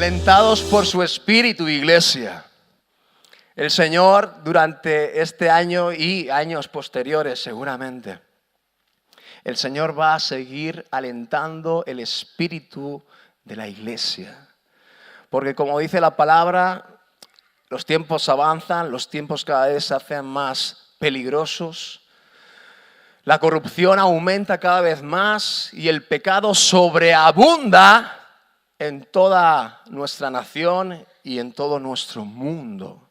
Alentados por su Espíritu, iglesia. El Señor durante este año y años posteriores seguramente, el Señor va a seguir alentando el espíritu de la iglesia. Porque como dice la palabra, los tiempos avanzan, los tiempos cada vez se hacen más peligrosos. La corrupción aumenta cada vez más y el pecado sobreabunda en toda nuestra nación y en todo nuestro mundo.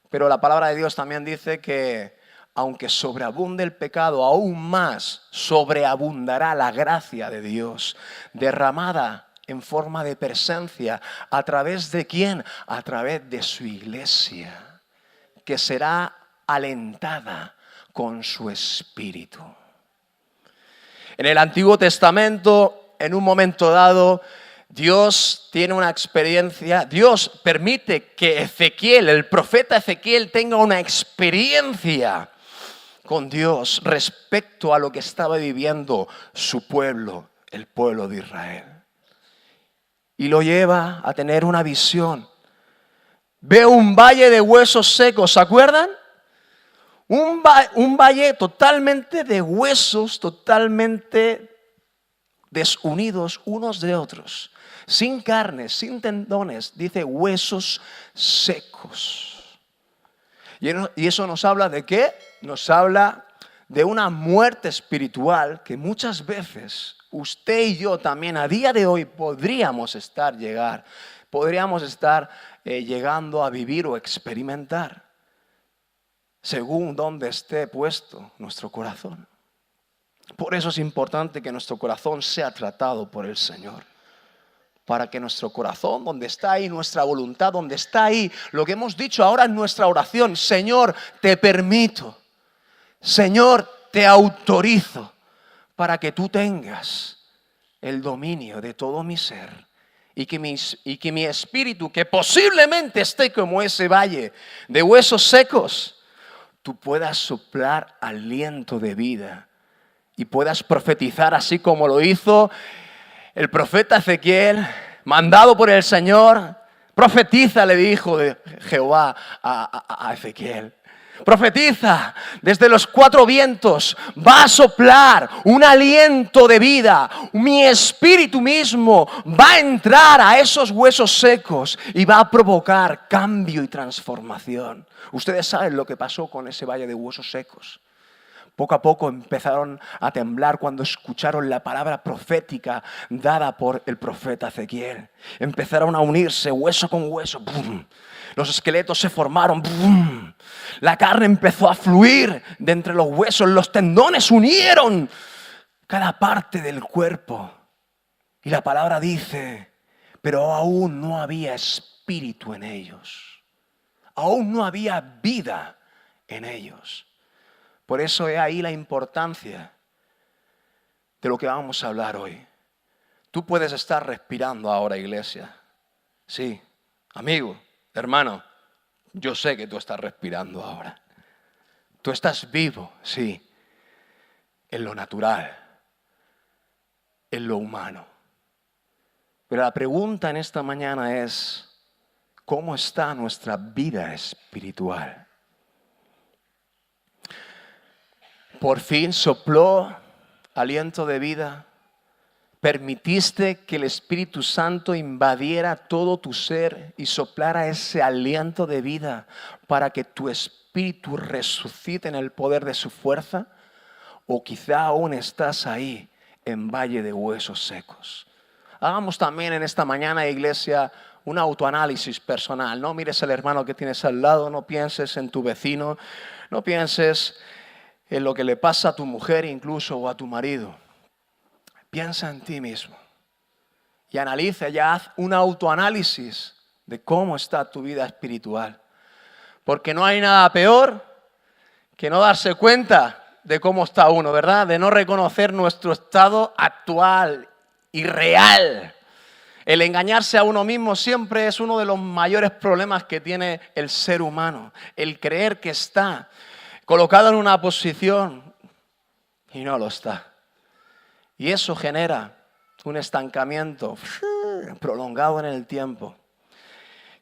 Pero la palabra de Dios también dice que aunque sobreabunde el pecado, aún más sobreabundará la gracia de Dios, derramada en forma de presencia. ¿A través de quién? A través de su iglesia, que será alentada con su espíritu. En el Antiguo Testamento, en un momento dado, Dios tiene una experiencia, Dios permite que Ezequiel, el profeta Ezequiel, tenga una experiencia con Dios respecto a lo que estaba viviendo su pueblo, el pueblo de Israel. Y lo lleva a tener una visión. Ve un valle de huesos secos, ¿se acuerdan? Un valle totalmente de huesos, totalmente desunidos unos de otros. Sin carnes, sin tendones, dice huesos secos. Y eso nos habla de ¿qué? Nos habla de una muerte espiritual que muchas veces usted y yo también a día de hoy podríamos estar llegando a vivir o experimentar, según donde esté puesto nuestro corazón. Por eso es importante que nuestro corazón sea tratado por el Señor. Para que nuestro corazón, donde está ahí nuestra voluntad, donde está ahí lo que hemos dicho ahora en nuestra oración, Señor, te permito, Señor, te autorizo para que tú tengas el dominio de todo mi ser y que mi espíritu, que posiblemente esté como ese valle de huesos secos, tú puedas soplar aliento de vida y puedas profetizar así como lo hizo el profeta Ezequiel, mandado por el Señor. Profetiza, le dijo Jehová a Ezequiel. Profetiza, desde los cuatro vientos va a soplar un aliento de vida. Mi espíritu mismo va a entrar a esos huesos secos y va a provocar cambio y transformación. Ustedes saben lo que pasó con ese valle de huesos secos. Poco a poco empezaron a temblar cuando escucharon la palabra profética dada por el profeta Ezequiel. Empezaron a unirse hueso con hueso. ¡Bum! Los esqueletos se formaron. ¡Bum! La carne empezó a fluir de entre los huesos. Los tendones unieron cada parte del cuerpo. Y la palabra dice, pero aún no había espíritu en ellos. Aún no había vida en ellos. Por eso es ahí la importancia de lo que vamos a hablar hoy. Tú puedes estar respirando ahora, iglesia. Sí, amigo, hermano, yo sé que tú estás respirando ahora. Tú estás vivo, sí, en lo natural, en lo humano. Pero la pregunta en esta mañana es, ¿cómo está nuestra vida espiritual? Por fin sopló aliento de vida. Permitiste que el Espíritu Santo invadiera todo tu ser y soplara ese aliento de vida para que tu espíritu resucite en el poder de su fuerza. O quizá aún estás ahí en valle de huesos secos. Hagamos también en esta mañana, iglesia, un autoanálisis personal. No mires al hermano que tienes al lado, no pienses en tu vecino, no pienses en lo que le pasa a tu mujer incluso o a tu marido. Piensa en ti mismo y analiza ya, haz un autoanálisis de cómo está tu vida espiritual. Porque no hay nada peor que no darse cuenta de cómo está uno, ¿verdad? De no reconocer nuestro estado actual y real. El engañarse a uno mismo siempre es uno de los mayores problemas que tiene el ser humano. El creer que está colocado en una posición y no lo está. Y eso genera un estancamiento prolongado en el tiempo,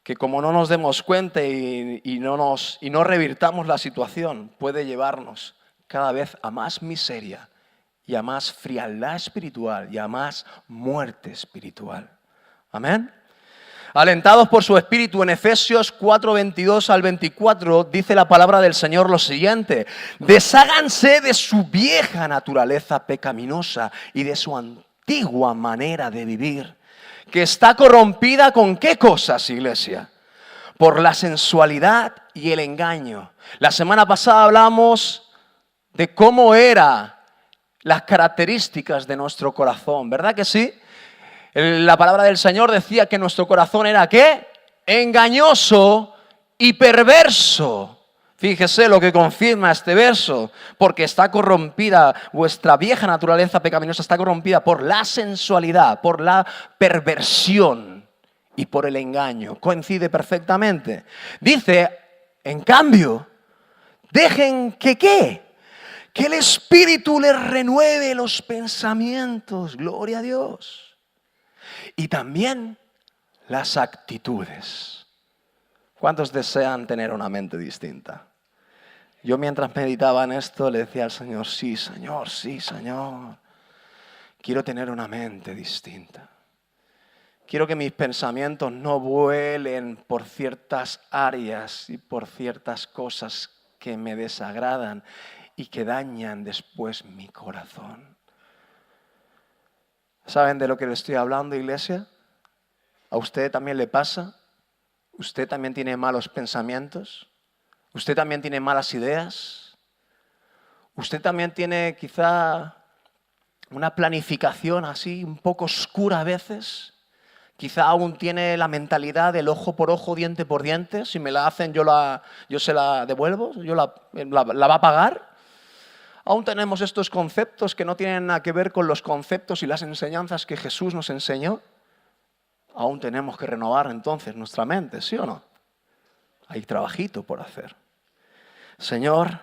que como no nos demos cuenta y no revirtamos la situación, puede llevarnos cada vez a más miseria y a más frialdad espiritual y a más muerte espiritual. Amén. Alentados por su Espíritu, en Efesios 4:22 al 24, dice la palabra del Señor lo siguiente: desháganse de su vieja naturaleza pecaminosa y de su antigua manera de vivir, que está corrompida ¿con qué cosas, iglesia? Por la sensualidad y el engaño. La semana pasada hablamos de cómo eran las características de nuestro corazón, ¿verdad que sí? La palabra del Señor decía que nuestro corazón era ¿qué? Engañoso y perverso. Fíjese lo que confirma este verso, porque está corrompida, vuestra vieja naturaleza pecaminosa está corrompida por la sensualidad, por la perversión y por el engaño. Coincide perfectamente. Dice, en cambio, dejen que ¿qué? Que el Espíritu les renueve los pensamientos. Gloria a Dios. Y también las actitudes. ¿Cuántos desean tener una mente distinta? Yo mientras meditaba en esto le decía al Señor, sí, Señor. Quiero tener una mente distinta. Quiero que mis pensamientos no vuelen por ciertas áreas y por ciertas cosas que me desagradan y que dañan después mi corazón. ¿Saben de lo que le estoy hablando, iglesia? ¿A usted también le pasa? ¿Usted también tiene malos pensamientos? ¿Usted también tiene malas ideas? ¿Usted también tiene quizá una planificación así un poco oscura a veces? Quizá aún tiene la mentalidad del ojo por ojo, diente por diente. Si me la hacen, yo se la devuelvo, la va a pagar. Aún tenemos estos conceptos que no tienen nada que ver con los conceptos y las enseñanzas que Jesús nos enseñó. Aún tenemos que renovar entonces nuestra mente, ¿sí o no? Hay trabajito por hacer. Señor,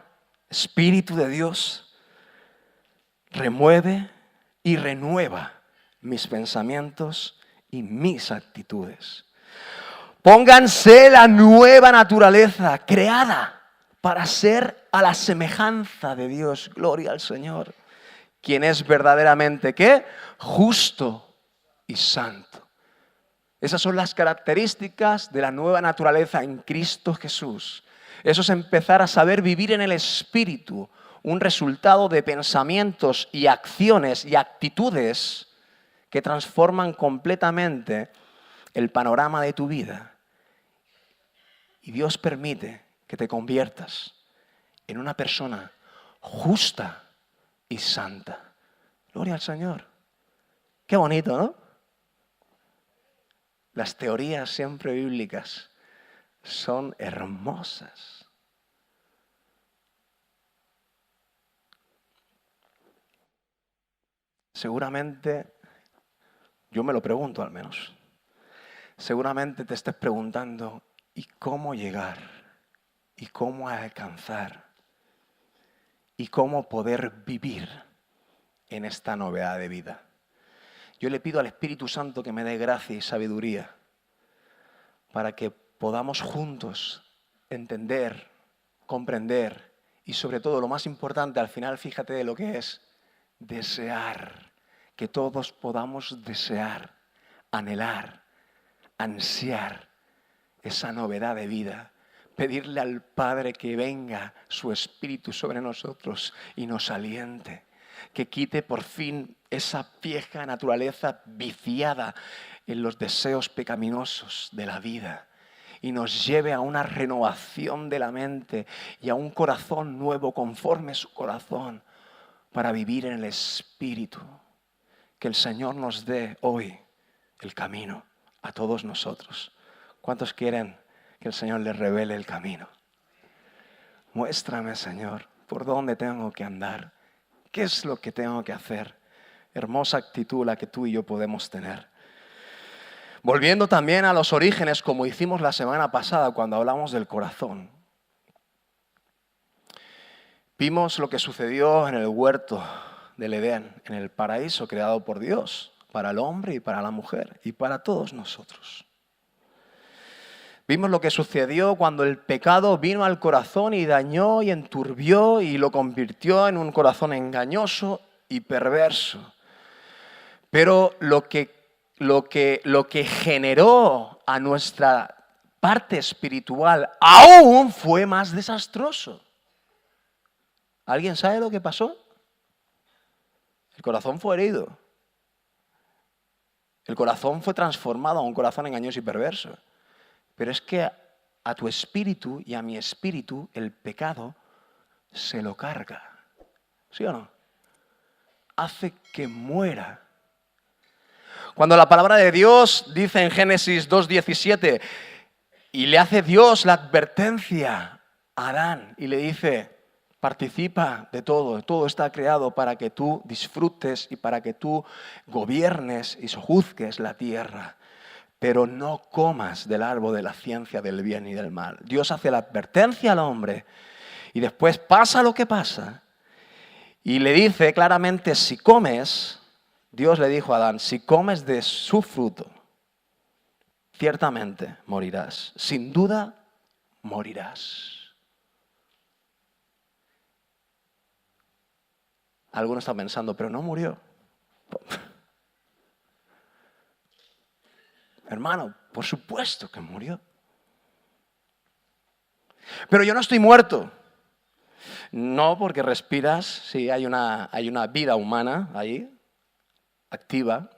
Espíritu de Dios, remueve y renueva mis pensamientos y mis actitudes. Pónganse la nueva naturaleza creada para ser a la semejanza de Dios. Gloria al Señor. Quien es verdaderamente, ¿qué? Justo y santo. Esas son las características de la nueva naturaleza en Cristo Jesús. Eso es empezar a saber vivir en el Espíritu, un resultado de pensamientos y acciones y actitudes que transforman completamente el panorama de tu vida. Y Dios permite que te conviertas en una persona justa y santa. Gloria al Señor. Qué bonito, ¿no? Las teorías siempre bíblicas son hermosas. Seguramente, yo me lo pregunto al menos, seguramente te estés preguntando, ¿y cómo llegar? ¿Y cómo alcanzar? ¿Y cómo poder vivir en esta novedad de vida? Yo le pido al Espíritu Santo que me dé gracia y sabiduría para que podamos juntos entender, comprender y sobre todo lo más importante al final, fíjate de lo que es, desear, que todos podamos desear, anhelar, ansiar esa novedad de vida. Pedirle al Padre que venga su Espíritu sobre nosotros y nos aliente, que quite por fin esa vieja naturaleza viciada en los deseos pecaminosos de la vida y nos lleve a una renovación de la mente y a un corazón nuevo conforme su corazón para vivir en el Espíritu. Que el Señor nos dé hoy el camino a todos nosotros. ¿Cuántos quieren que el Señor les revele el camino? Muéstrame, Señor, por dónde tengo que andar. ¿Qué es lo que tengo que hacer? Hermosa actitud la que tú y yo podemos tener. Volviendo también a los orígenes, como hicimos la semana pasada cuando hablamos del corazón. Vimos lo que sucedió en el huerto del Edén, en el paraíso creado por Dios. para el hombre y para la mujer y para todos nosotros. Vimos lo que sucedió cuando el pecado vino al corazón y dañó y enturbió y lo convirtió en un corazón engañoso y perverso. Pero lo que generó a nuestra parte espiritual aún fue más desastroso. ¿Alguien sabe lo que pasó? El corazón fue herido. El corazón fue transformado a un corazón engañoso y perverso. Pero es que a tu espíritu y a mi espíritu el pecado se lo carga. ¿Sí o no? Hace que muera. Cuando la palabra de Dios dice en Génesis 2:17, y le hace Dios la advertencia a Adán y le dice, participa de todo está creado para que tú disfrutes y para que tú gobiernes y sojuzgues la tierra. Pero no comas del árbol de la ciencia del bien y del mal. Dios hace la advertencia al hombre y después pasa lo que pasa y le dice claramente, si comes, Dios le dijo a Adán, si comes de su fruto, ciertamente morirás. Sin duda, morirás. Algunos están pensando, pero no murió. Hermano, por supuesto que murió. Pero yo no estoy muerto. No, porque respiras, sí, hay una vida humana ahí, activa.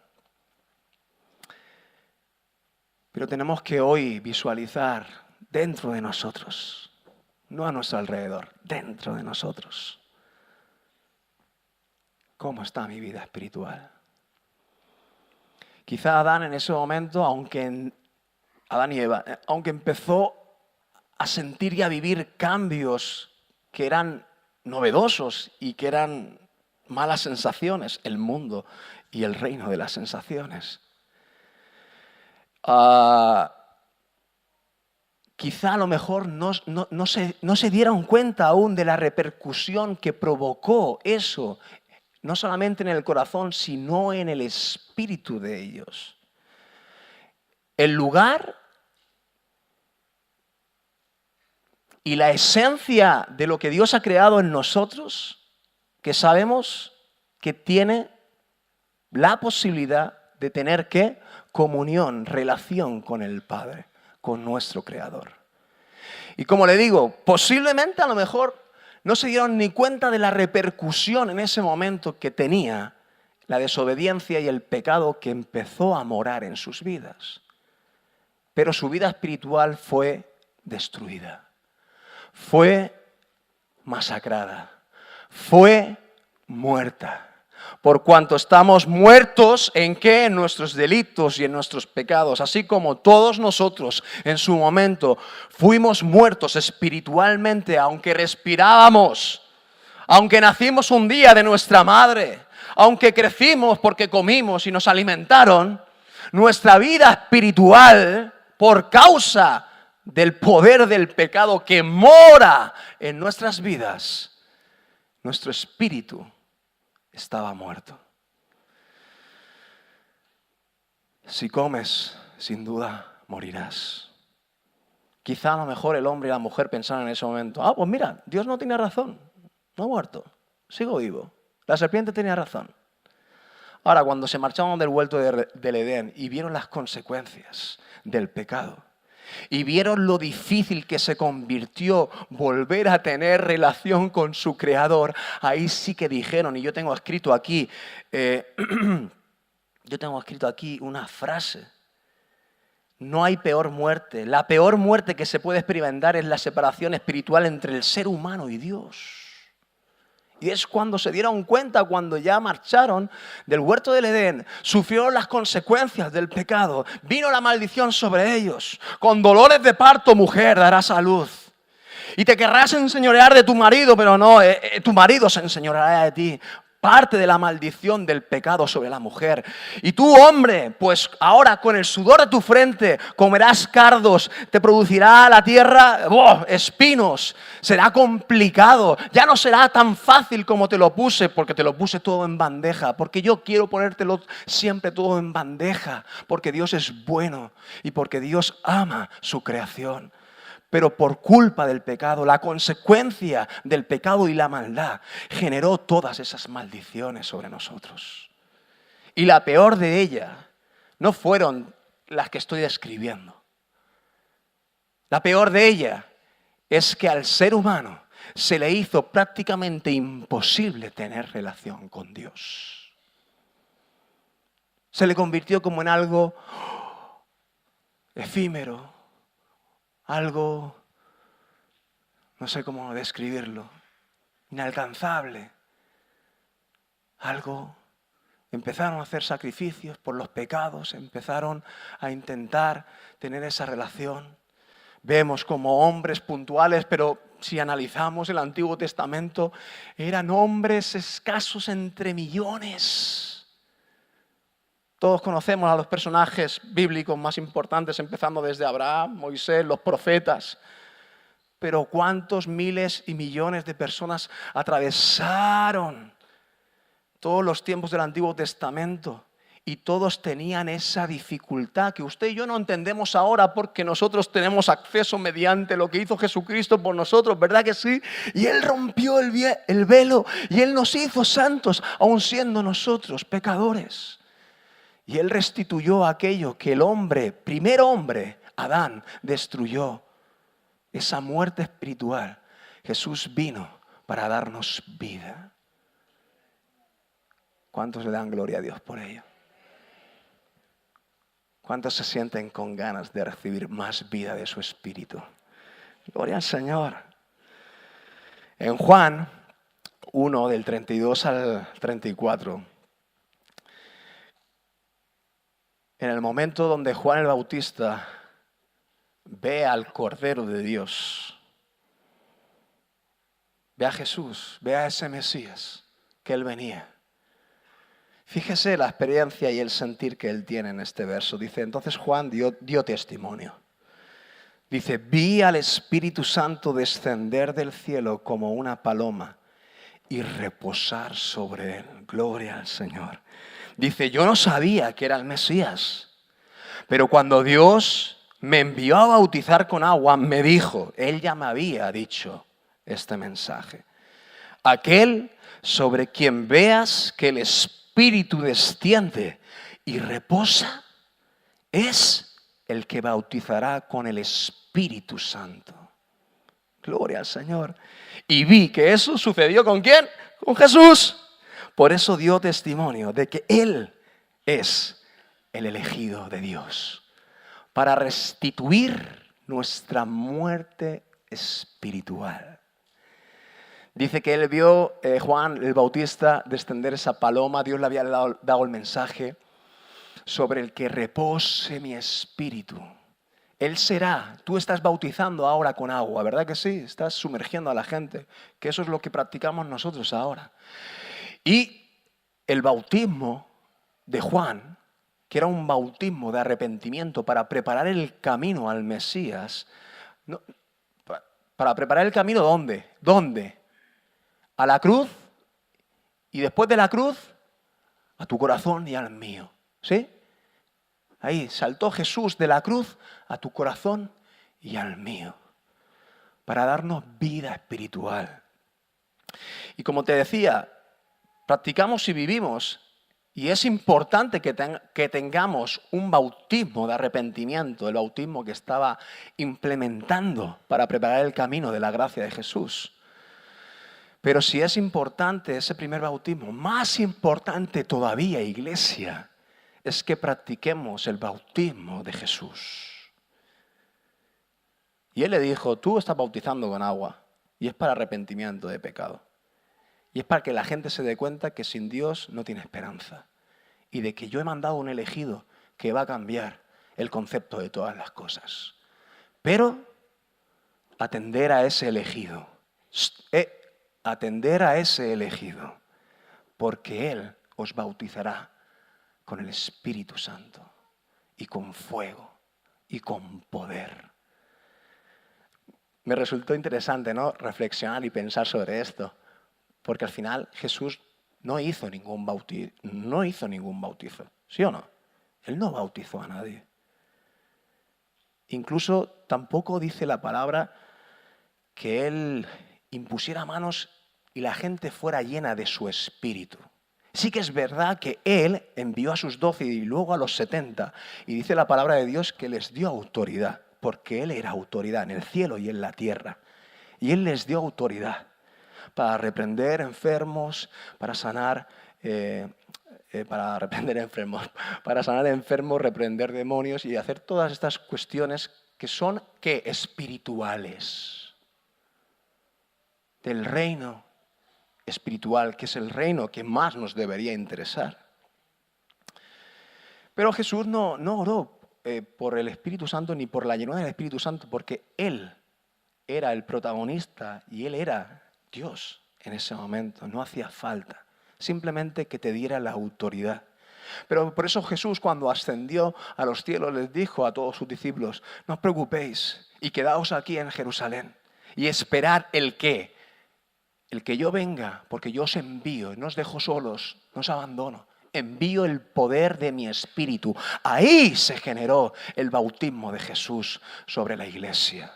Pero tenemos que hoy visualizar dentro de nosotros, no a nuestro alrededor, dentro de nosotros, cómo está mi vida espiritual. Quizá Adán en ese momento, Adán y Eva, aunque empezó a sentir y a vivir cambios que eran novedosos y que eran malas sensaciones, el mundo y el reino de las sensaciones. Quizá a lo mejor no se dieron cuenta aún de la repercusión que provocó eso, no solamente en el corazón, sino en el espíritu de ellos. El lugar y la esencia de lo que Dios ha creado en nosotros, que sabemos que tiene la posibilidad de tener ¿qué? Comunión, relación con el Padre, con nuestro Creador. Y como le digo, posiblemente a lo mejor no se dieron ni cuenta de la repercusión en ese momento que tenía la desobediencia y el pecado que empezó a morar en sus vidas. Pero su vida espiritual fue destruida, fue masacrada, fue muerta. Por cuanto estamos muertos, ¿en qué? En nuestros delitos y en nuestros pecados. Así como todos nosotros en su momento fuimos muertos espiritualmente, aunque respirábamos, aunque nacimos un día de nuestra madre, aunque crecimos porque comimos y nos alimentaron, nuestra vida espiritual, por causa del poder del pecado que mora en nuestras vidas, nuestro espíritu estaba muerto. Si comes, sin duda morirás. Quizá a lo mejor el hombre y la mujer pensaron en ese momento, pues mira, Dios no tiene razón, no he muerto, sigo vivo. La serpiente tenía razón. Ahora, cuando se marcharon del huerto del Edén y vieron las consecuencias del pecado, y vieron lo difícil que se convirtió volver a tener relación con su Creador, ahí sí que dijeron, y yo tengo escrito aquí una frase: no hay peor muerte. La peor muerte que se puede experimentar es la separación espiritual entre el ser humano y Dios. Y es cuando se dieron cuenta, cuando ya marcharon del huerto del Edén, sufrieron las consecuencias del pecado. Vino la maldición sobre ellos. Con dolores de parto, mujer, darás a luz. Y te querrás enseñorear de tu marido, pero no, tu marido se enseñoreará de ti. parte de la maldición del pecado sobre la mujer. Y tú, hombre, pues ahora con el sudor de tu frente comerás cardos, te producirá la tierra espinos, será complicado, ya no será tan fácil como te lo puse, porque te lo puse todo en bandeja, porque yo quiero ponértelo siempre todo en bandeja, porque Dios es bueno y porque Dios ama su creación. Pero por culpa del pecado, la consecuencia del pecado y la maldad generó todas esas maldiciones sobre nosotros. Y la peor de ellas no fueron las que estoy describiendo. La peor de ellas es que al ser humano se le hizo prácticamente imposible tener relación con Dios. Se le convirtió como en algo efímero, algo, no sé cómo describirlo, inalcanzable. Empezaron a hacer sacrificios por los pecados, empezaron a intentar tener esa relación. Vemos como hombres puntuales, pero si analizamos el Antiguo Testamento, eran hombres escasos entre millones. Todos conocemos a los personajes bíblicos más importantes, empezando desde Abraham, Moisés, los profetas. Pero ¿cuántos miles y millones de personas atravesaron todos los tiempos del Antiguo Testamento? Y todos tenían esa dificultad que usted y yo no entendemos ahora, porque nosotros tenemos acceso mediante lo que hizo Jesucristo por nosotros, ¿verdad que sí? Y Él rompió el velo y Él nos hizo santos, aun siendo nosotros pecadores. Y Él restituyó aquello que el hombre, primer hombre, Adán, destruyó. Esa muerte espiritual. Jesús vino para darnos vida. ¿Cuántos le dan gloria a Dios por ello? ¿Cuántos se sienten con ganas de recibir más vida de su Espíritu? Gloria al Señor. En Juan 1, del 32 al 34, en el momento donde Juan el Bautista ve al Cordero de Dios, ve a Jesús, ve a ese Mesías que Él venía. Fíjese la experiencia y el sentir que Él tiene en este verso. Dice, entonces Juan dio testimonio. Dice, vi al Espíritu Santo descender del cielo como una paloma y reposar sobre Él. Gloria al Señor. Dice, yo no sabía que era el Mesías, pero cuando Dios me envió a bautizar con agua, me dijo, Él ya me había dicho este mensaje. Aquel sobre quien veas que el Espíritu desciende y reposa, es el que bautizará con el Espíritu Santo. Gloria al Señor. Y vi que eso sucedió ¿con quién? Con Jesús. Por eso dio testimonio de que Él es el elegido de Dios para restituir nuestra muerte espiritual. Dice que él vio, Juan el Bautista, descender esa paloma. Dios le había dado el mensaje sobre el que repose mi espíritu. Él será, tú estás bautizando ahora con agua, ¿verdad que sí? Estás sumergiendo a la gente, que eso es lo que practicamos nosotros ahora. Y el bautismo de Juan, que era un bautismo de arrepentimiento para preparar el camino al Mesías. ¿Para preparar el camino dónde? ¿Dónde? A la cruz, y después de la cruz, a tu corazón y al mío. ¿Sí? Ahí saltó Jesús de la cruz a tu corazón y al mío, para darnos vida espiritual. Y como te decía, practicamos y vivimos, y es importante que tengamos un bautismo de arrepentimiento, el bautismo que estaba implementando para preparar el camino de la gracia de Jesús. Pero si es importante ese primer bautismo, más importante todavía, iglesia, es que practiquemos el bautismo de Jesús. Y Él le dijo, tú estás bautizando con agua, y es para arrepentimiento de pecado. Y es para que la gente se dé cuenta que sin Dios no tiene esperanza. Y de que yo he mandado un elegido que va a cambiar el concepto de todas las cosas. Pero atender a ese elegido. Atender a ese elegido porque Él os bautizará con el Espíritu Santo y con fuego y con poder. Me resultó interesante, ¿no?, reflexionar y pensar sobre esto, porque al final Jesús no hizo ningún bautizo, ¿sí o no? Él no bautizó a nadie. Incluso tampoco dice la palabra que Él impusiera manos y la gente fuera llena de su espíritu. Sí que es verdad que Él envió a sus 12 y luego a los 70, y dice la palabra de Dios que les dio autoridad, porque Él era autoridad en el cielo y en la tierra. Y Él les dio autoridad para reprender enfermos, para sanar enfermos, reprender demonios y hacer todas estas cuestiones que son, ¿qué?, espirituales. Del reino espiritual, que es el reino que más nos debería interesar. Pero Jesús no oró por el Espíritu Santo ni por la llenura del Espíritu Santo, porque Él era el protagonista y Él era Dios en ese momento. No hacía falta, simplemente que te diera la autoridad. Pero por eso Jesús, cuando ascendió a los cielos, les dijo a todos sus discípulos: no os preocupéis y quedaos aquí en Jerusalén y esperad el qué. El que yo venga, porque yo os envío, no os dejo solos, no os abandono. Envío el poder de mi espíritu. Ahí se generó el bautismo de Jesús sobre la iglesia.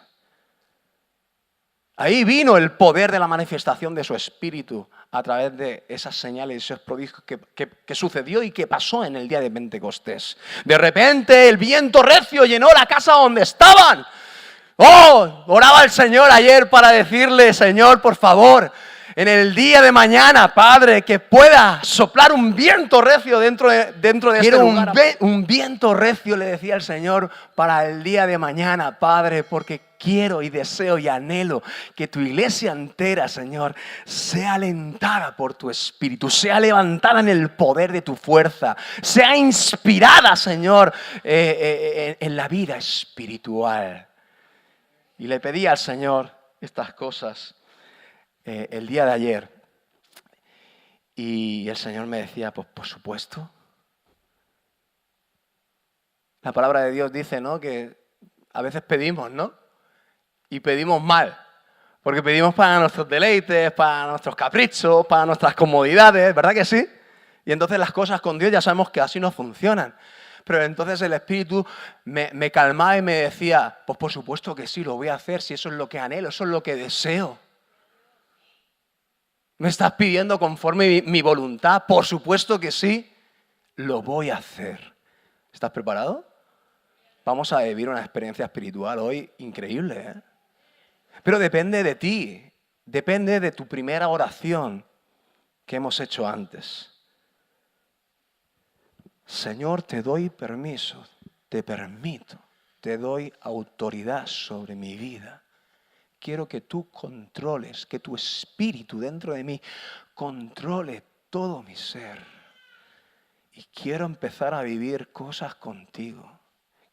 Ahí vino el poder de la manifestación de su espíritu a través de esas señales y esos prodigios que sucedió y que pasó en el día de Pentecostés. De repente el viento recio llenó la casa donde estaban. ¡Oh! Oraba al Señor ayer para decirle: Señor, por favor, en el día de mañana, Padre, que pueda soplar un viento recio dentro de este lugar. Un viento recio, le decía el Señor, para el día de mañana, Padre, porque quiero y deseo y anhelo que tu iglesia entera, Señor, sea alentada por tu espíritu, sea levantada en el poder de tu fuerza, sea inspirada, Señor, en la vida espiritual. Y le pedí al Señor estas cosas el día de ayer. Y el Señor me decía: pues por supuesto. La palabra de Dios dice, ¿no?, que a veces pedimos, ¿no?, y pedimos mal. Porque pedimos para nuestros deleites, para nuestros caprichos, para nuestras comodidades, ¿verdad que sí? Y entonces las cosas con Dios ya sabemos que así no funcionan. Pero entonces el Espíritu me calmaba y me decía: pues por supuesto que sí, lo voy a hacer, si eso es lo que anhelo, eso es lo que deseo. ¿Me estás pidiendo conforme mi voluntad? Por supuesto que sí, lo voy a hacer. ¿Estás preparado? Vamos a vivir una experiencia espiritual hoy increíble, ¿eh? Pero depende de ti, depende de tu primera oración que hemos hecho antes. Señor, te doy permiso, te permito, te doy autoridad sobre mi vida. Quiero que tú controles, que tu espíritu dentro de mí controle todo mi ser. Y quiero empezar a vivir cosas contigo.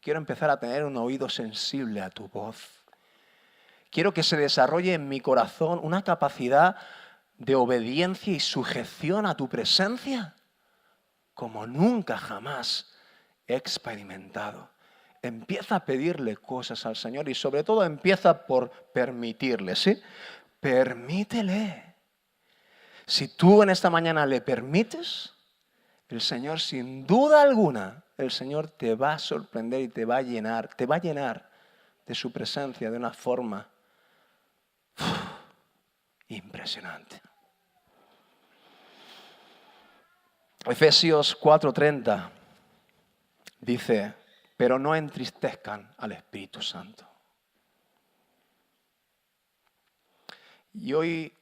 Quiero empezar a tener un oído sensible a tu voz. Quiero que se desarrolle en mi corazón una capacidad de obediencia y sujeción a tu presencia como nunca jamás he experimentado. Empieza a pedirle cosas al Señor y sobre todo empieza por permitirle, ¿sí? Permítele. Si tú en esta mañana le permites, el Señor sin duda alguna, el Señor te va a sorprender y te va a llenar de su presencia de una forma impresionante. Efesios 4:30 dice: pero no entristezcan al Espíritu Santo. Y hoy,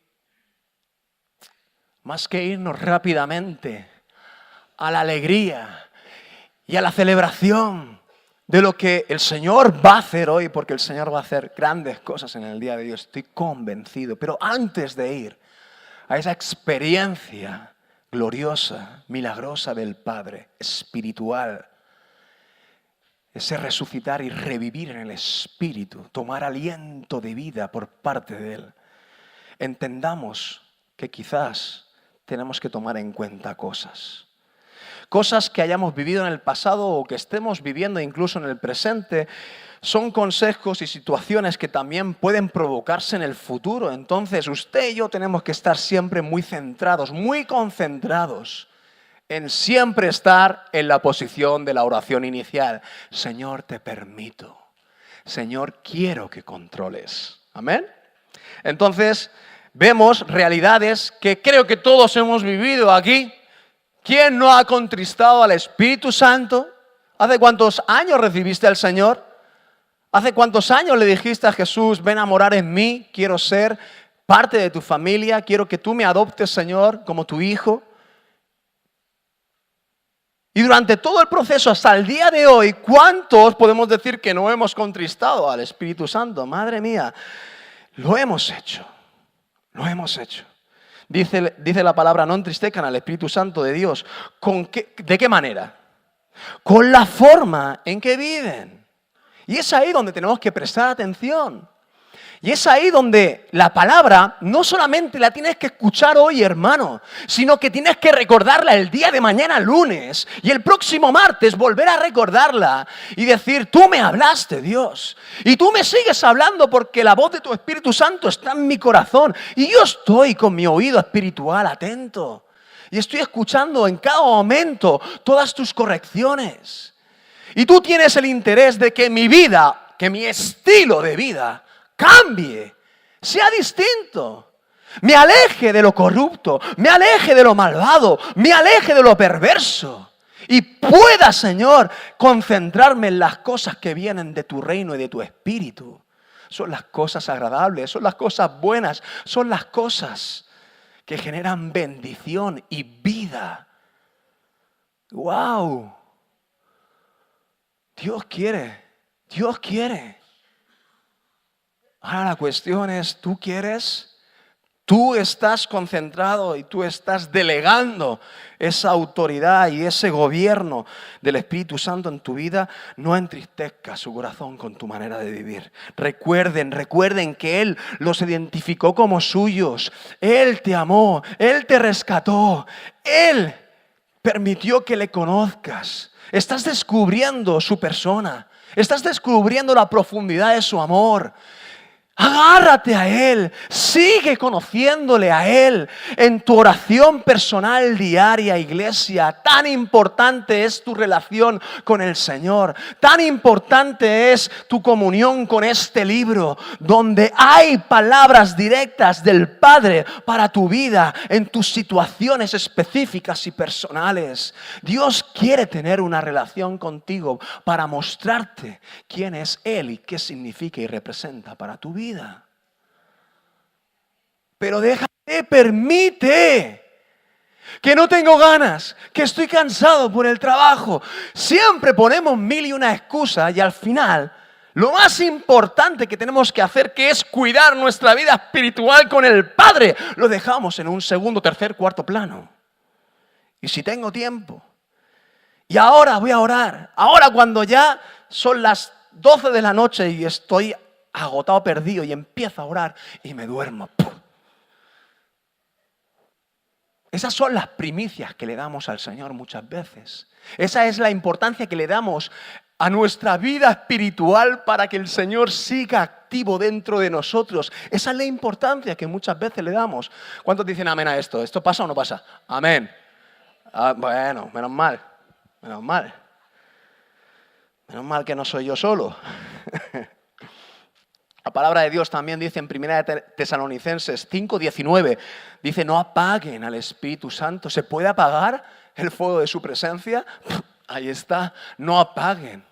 más que irnos rápidamente a la alegría y a la celebración de lo que el Señor va a hacer hoy, porque el Señor va a hacer grandes cosas en el día de Dios, estoy convencido. Pero antes de ir a esa experiencia gloriosa, milagrosa del Padre, espiritual, ese resucitar y revivir en el Espíritu, tomar aliento de vida por parte de Él, entendamos que quizás tenemos que tomar en cuenta cosas. Cosas que hayamos vivido en el pasado o que estemos viviendo incluso en el presente, son consejos y situaciones que también pueden provocarse en el futuro. Entonces, usted y yo tenemos que estar siempre muy centrados, muy concentrados en siempre estar en la posición de la oración inicial. Señor, te permito. Señor, quiero que controles. Amén. Entonces, vemos realidades que creo que todos hemos vivido aquí. ¿Quién no ha contristado al Espíritu Santo? ¿Hace cuántos años recibiste al Señor? ¿Hace cuántos años le dijiste a Jesús, ven a morar en mí, quiero ser parte de tu familia, quiero que tú me adoptes, Señor, como tu hijo? Y durante todo el proceso, hasta el día de hoy, ¿cuántos podemos decir que no hemos contristado al Espíritu Santo? Madre mía, lo hemos hecho, lo hemos hecho. Dice la palabra, no entristezcan al Espíritu Santo de Dios. ¿De qué manera? Con la forma en que viven. Y es ahí donde tenemos que prestar atención. Y es ahí donde la palabra no solamente la tienes que escuchar hoy, hermano, sino que tienes que recordarla el día de mañana, lunes, y el próximo martes volver a recordarla y decir, tú me hablaste, Dios, y tú me sigues hablando porque la voz de tu Espíritu Santo está en mi corazón y yo estoy con mi oído espiritual atento y estoy escuchando en cada momento todas tus correcciones. Y tú tienes el interés de que mi vida, que mi estilo de vida cambie, sea distinto, me aleje de lo corrupto, me aleje de lo malvado, me aleje de lo perverso y pueda, Señor, concentrarme en las cosas que vienen de tu reino y de tu espíritu. Son las cosas agradables, son las cosas buenas, son las cosas que generan bendición y vida. ¡Wow! Dios quiere, Dios quiere. Ahora la cuestión es, ¿tú quieres? Tú estás concentrado y tú estás delegando esa autoridad y ese gobierno del Espíritu Santo en tu vida. No entristezcas su corazón con tu manera de vivir. Recuerden que Él los identificó como suyos. Él te amó, Él te rescató, Él permitió que le conozcas. Estás descubriendo su persona, estás descubriendo la profundidad de su amor. Agárrate a Él, sigue conociéndole a Él en tu oración personal diaria, iglesia. Tan importante es tu relación con el Señor, tan importante es tu comunión con este libro, donde hay palabras directas del Padre para tu vida, en tus situaciones específicas y personales. Dios quiere tener una relación contigo para mostrarte quién es Él y qué significa y representa para tu vida. Pero déjate, permite, que no tengo ganas, que estoy cansado por el trabajo. Siempre ponemos mil y una excusas y al final lo más importante que tenemos que hacer, que es cuidar nuestra vida espiritual con el Padre, lo dejamos en un segundo, tercer, cuarto plano. Y si tengo tiempo, y ahora voy a orar, ahora cuando ya son las 12 de la noche y estoy agotado, perdido, y empiezo a orar y me duermo. ¡Pum! Esas son las primicias que le damos al Señor muchas veces. Esa es la importancia que le damos a nuestra vida espiritual para que el Señor siga activo dentro de nosotros. Esa es la importancia que muchas veces le damos. ¿Cuántos dicen amén a esto? ¿Esto pasa o no pasa? Amén. Bueno, menos mal. Menos mal. Menos mal que no soy yo solo. La palabra de Dios también dice en 1 Tesalonicenses 5:19, dice, no apaguen al Espíritu Santo. ¿Se puede apagar el fuego de su presencia? Ahí está, no apaguen.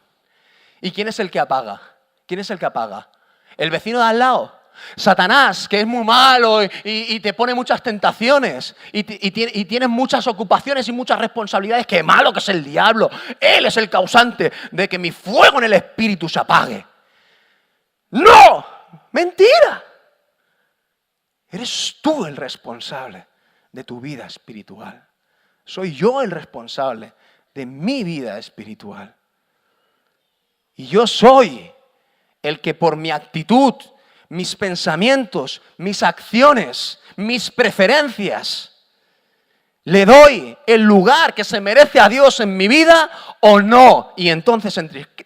¿Y quién es el que apaga? ¿Quién es el que apaga? ¿El vecino de al lado? Satanás, que es muy malo y te pone muchas tentaciones y tienes muchas ocupaciones y muchas responsabilidades. ¡Qué malo que es el diablo! Él es el causante de que mi fuego en el Espíritu se apague. ¡No! ¡Mentira! Eres tú el responsable de tu vida espiritual. Soy yo el responsable de mi vida espiritual. Y yo soy el que por mi actitud, mis pensamientos, mis acciones, mis preferencias, ¿Le doy el lugar que se merece a Dios en mi vida o no? Y entonces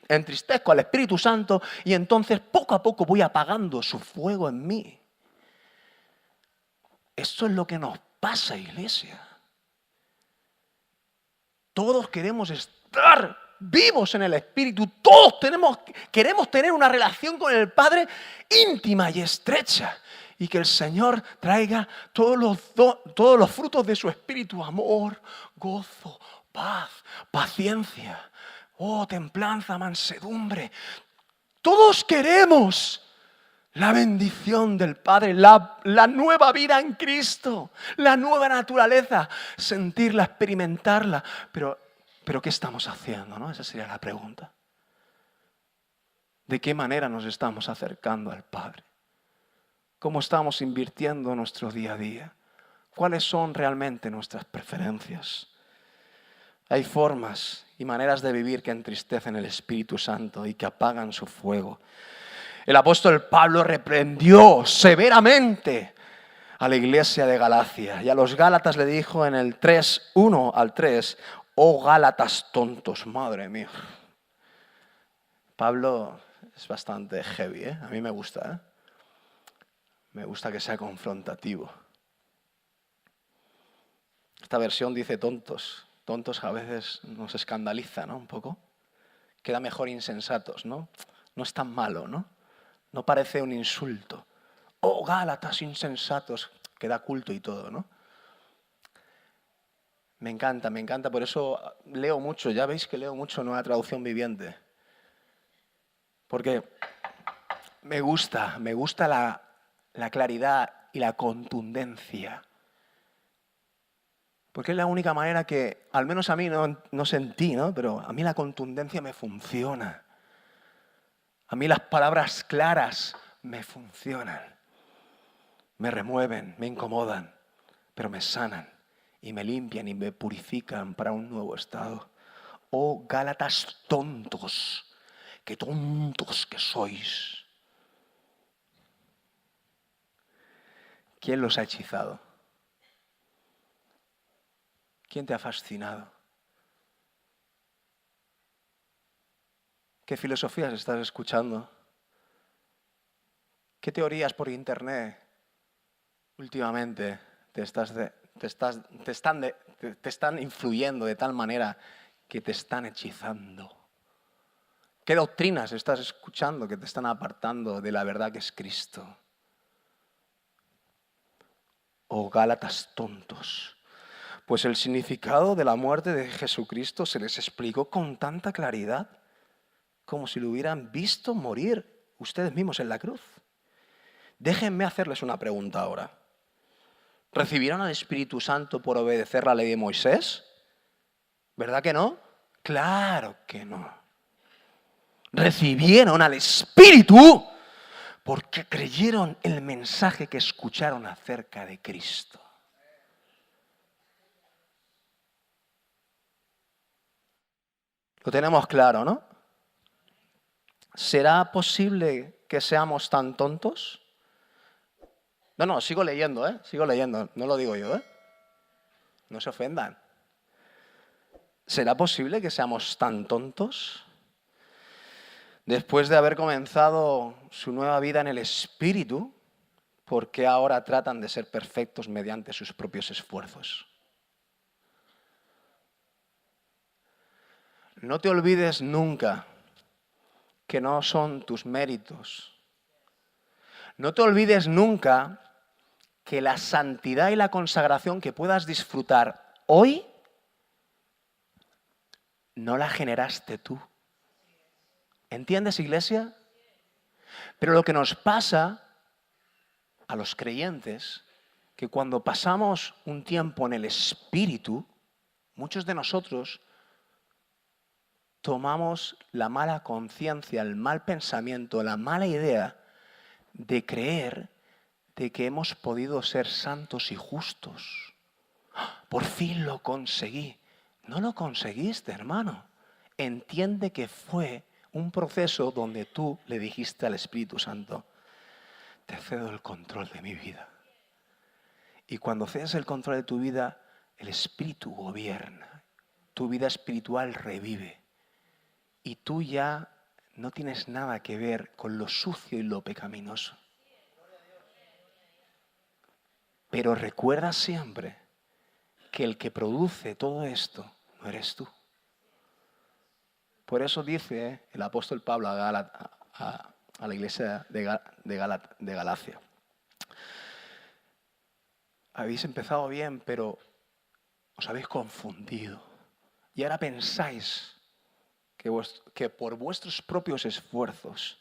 entristezco al Espíritu Santo y entonces poco a poco voy apagando su fuego en mí. Esto es lo que nos pasa, iglesia. Todos queremos estar vivos en el Espíritu. Todos queremos tener una relación con el Padre íntima y estrecha. Y que el Señor traiga todos los frutos de su Espíritu: amor, gozo, paz, paciencia, templanza, mansedumbre. Todos queremos la bendición del Padre, la nueva vida en Cristo, la nueva naturaleza, sentirla, experimentarla. Pero ¿qué estamos haciendo, no? Esa sería la pregunta. ¿De qué manera nos estamos acercando al Padre? ¿Cómo estamos invirtiendo nuestro día a día? ¿Cuáles son realmente nuestras preferencias? Hay formas y maneras de vivir que entristecen el Espíritu Santo y que apagan su fuego. El apóstol Pablo reprendió severamente a la iglesia de Galacia y a los Gálatas le dijo en el 3:1 al 3: oh Gálatas tontos, madre mía. Pablo es bastante heavy, ¿eh? A mí me gusta, ¿eh? Me gusta que sea confrontativo. Esta versión dice tontos. Tontos a veces nos escandaliza, ¿no? Un poco. Queda mejor insensatos, ¿no? No es tan malo, ¿no? No parece un insulto. Oh, Gálatas insensatos. Queda culto y todo, ¿no? Me encanta. Por eso leo mucho. Ya veis que leo mucho Nueva Traducción Viviente. Porque me gusta la claridad y la contundencia. Porque es la única manera que, al menos a mí, no sentí, ¿no? Pero a mí la contundencia me funciona. A mí las palabras claras me funcionan. Me remueven, me incomodan, pero me sanan y me limpian y me purifican para un nuevo estado. Oh, Gálatas tontos, qué tontos que sois. ¿Quién los ha hechizado? ¿Quién te ha fascinado? ¿Qué filosofías estás escuchando? ¿Qué teorías por internet últimamente te están influyendo de tal manera que te están hechizando? ¿Qué doctrinas estás escuchando que te están apartando de la verdad que es Cristo? Oh, Gálatas tontos. Pues el significado de la muerte de Jesucristo se les explicó con tanta claridad como si lo hubieran visto morir ustedes mismos en la cruz. Déjenme hacerles una pregunta ahora. ¿Recibieron al Espíritu Santo por obedecer la ley de Moisés? ¿Verdad que no? Claro que no. Recibieron al Espíritu porque creyeron el mensaje que escucharon acerca de Cristo. Lo tenemos claro, ¿no? ¿Será posible que seamos tan tontos? No, sigo leyendo, sigo leyendo, no lo digo yo, no se ofendan. ¿Será posible que seamos tan tontos? Después de haber comenzado su nueva vida en el Espíritu, ¿por qué ahora tratan de ser perfectos mediante sus propios esfuerzos? No te olvides nunca que no son tus méritos. No te olvides nunca que la santidad y la consagración que puedas disfrutar hoy no la generaste tú. ¿Entiendes, iglesia? Pero lo que nos pasa a los creyentes, que cuando pasamos un tiempo en el Espíritu, muchos de nosotros tomamos la mala conciencia, el mal pensamiento, la mala idea de creer de que hemos podido ser santos y justos. Por fin lo conseguí. No lo conseguiste, hermano. Entiende que fue un proceso donde tú le dijiste al Espíritu Santo: te cedo el control de mi vida. Y cuando cedes el control de tu vida, el Espíritu gobierna. Tu vida espiritual revive. Y tú ya no tienes nada que ver con lo sucio y lo pecaminoso. Pero recuerda siempre que el que produce todo esto no eres tú. Por eso dice el apóstol Pablo a la iglesia de Galacia: habéis empezado bien, pero os habéis confundido. Y ahora pensáis que por vuestros propios esfuerzos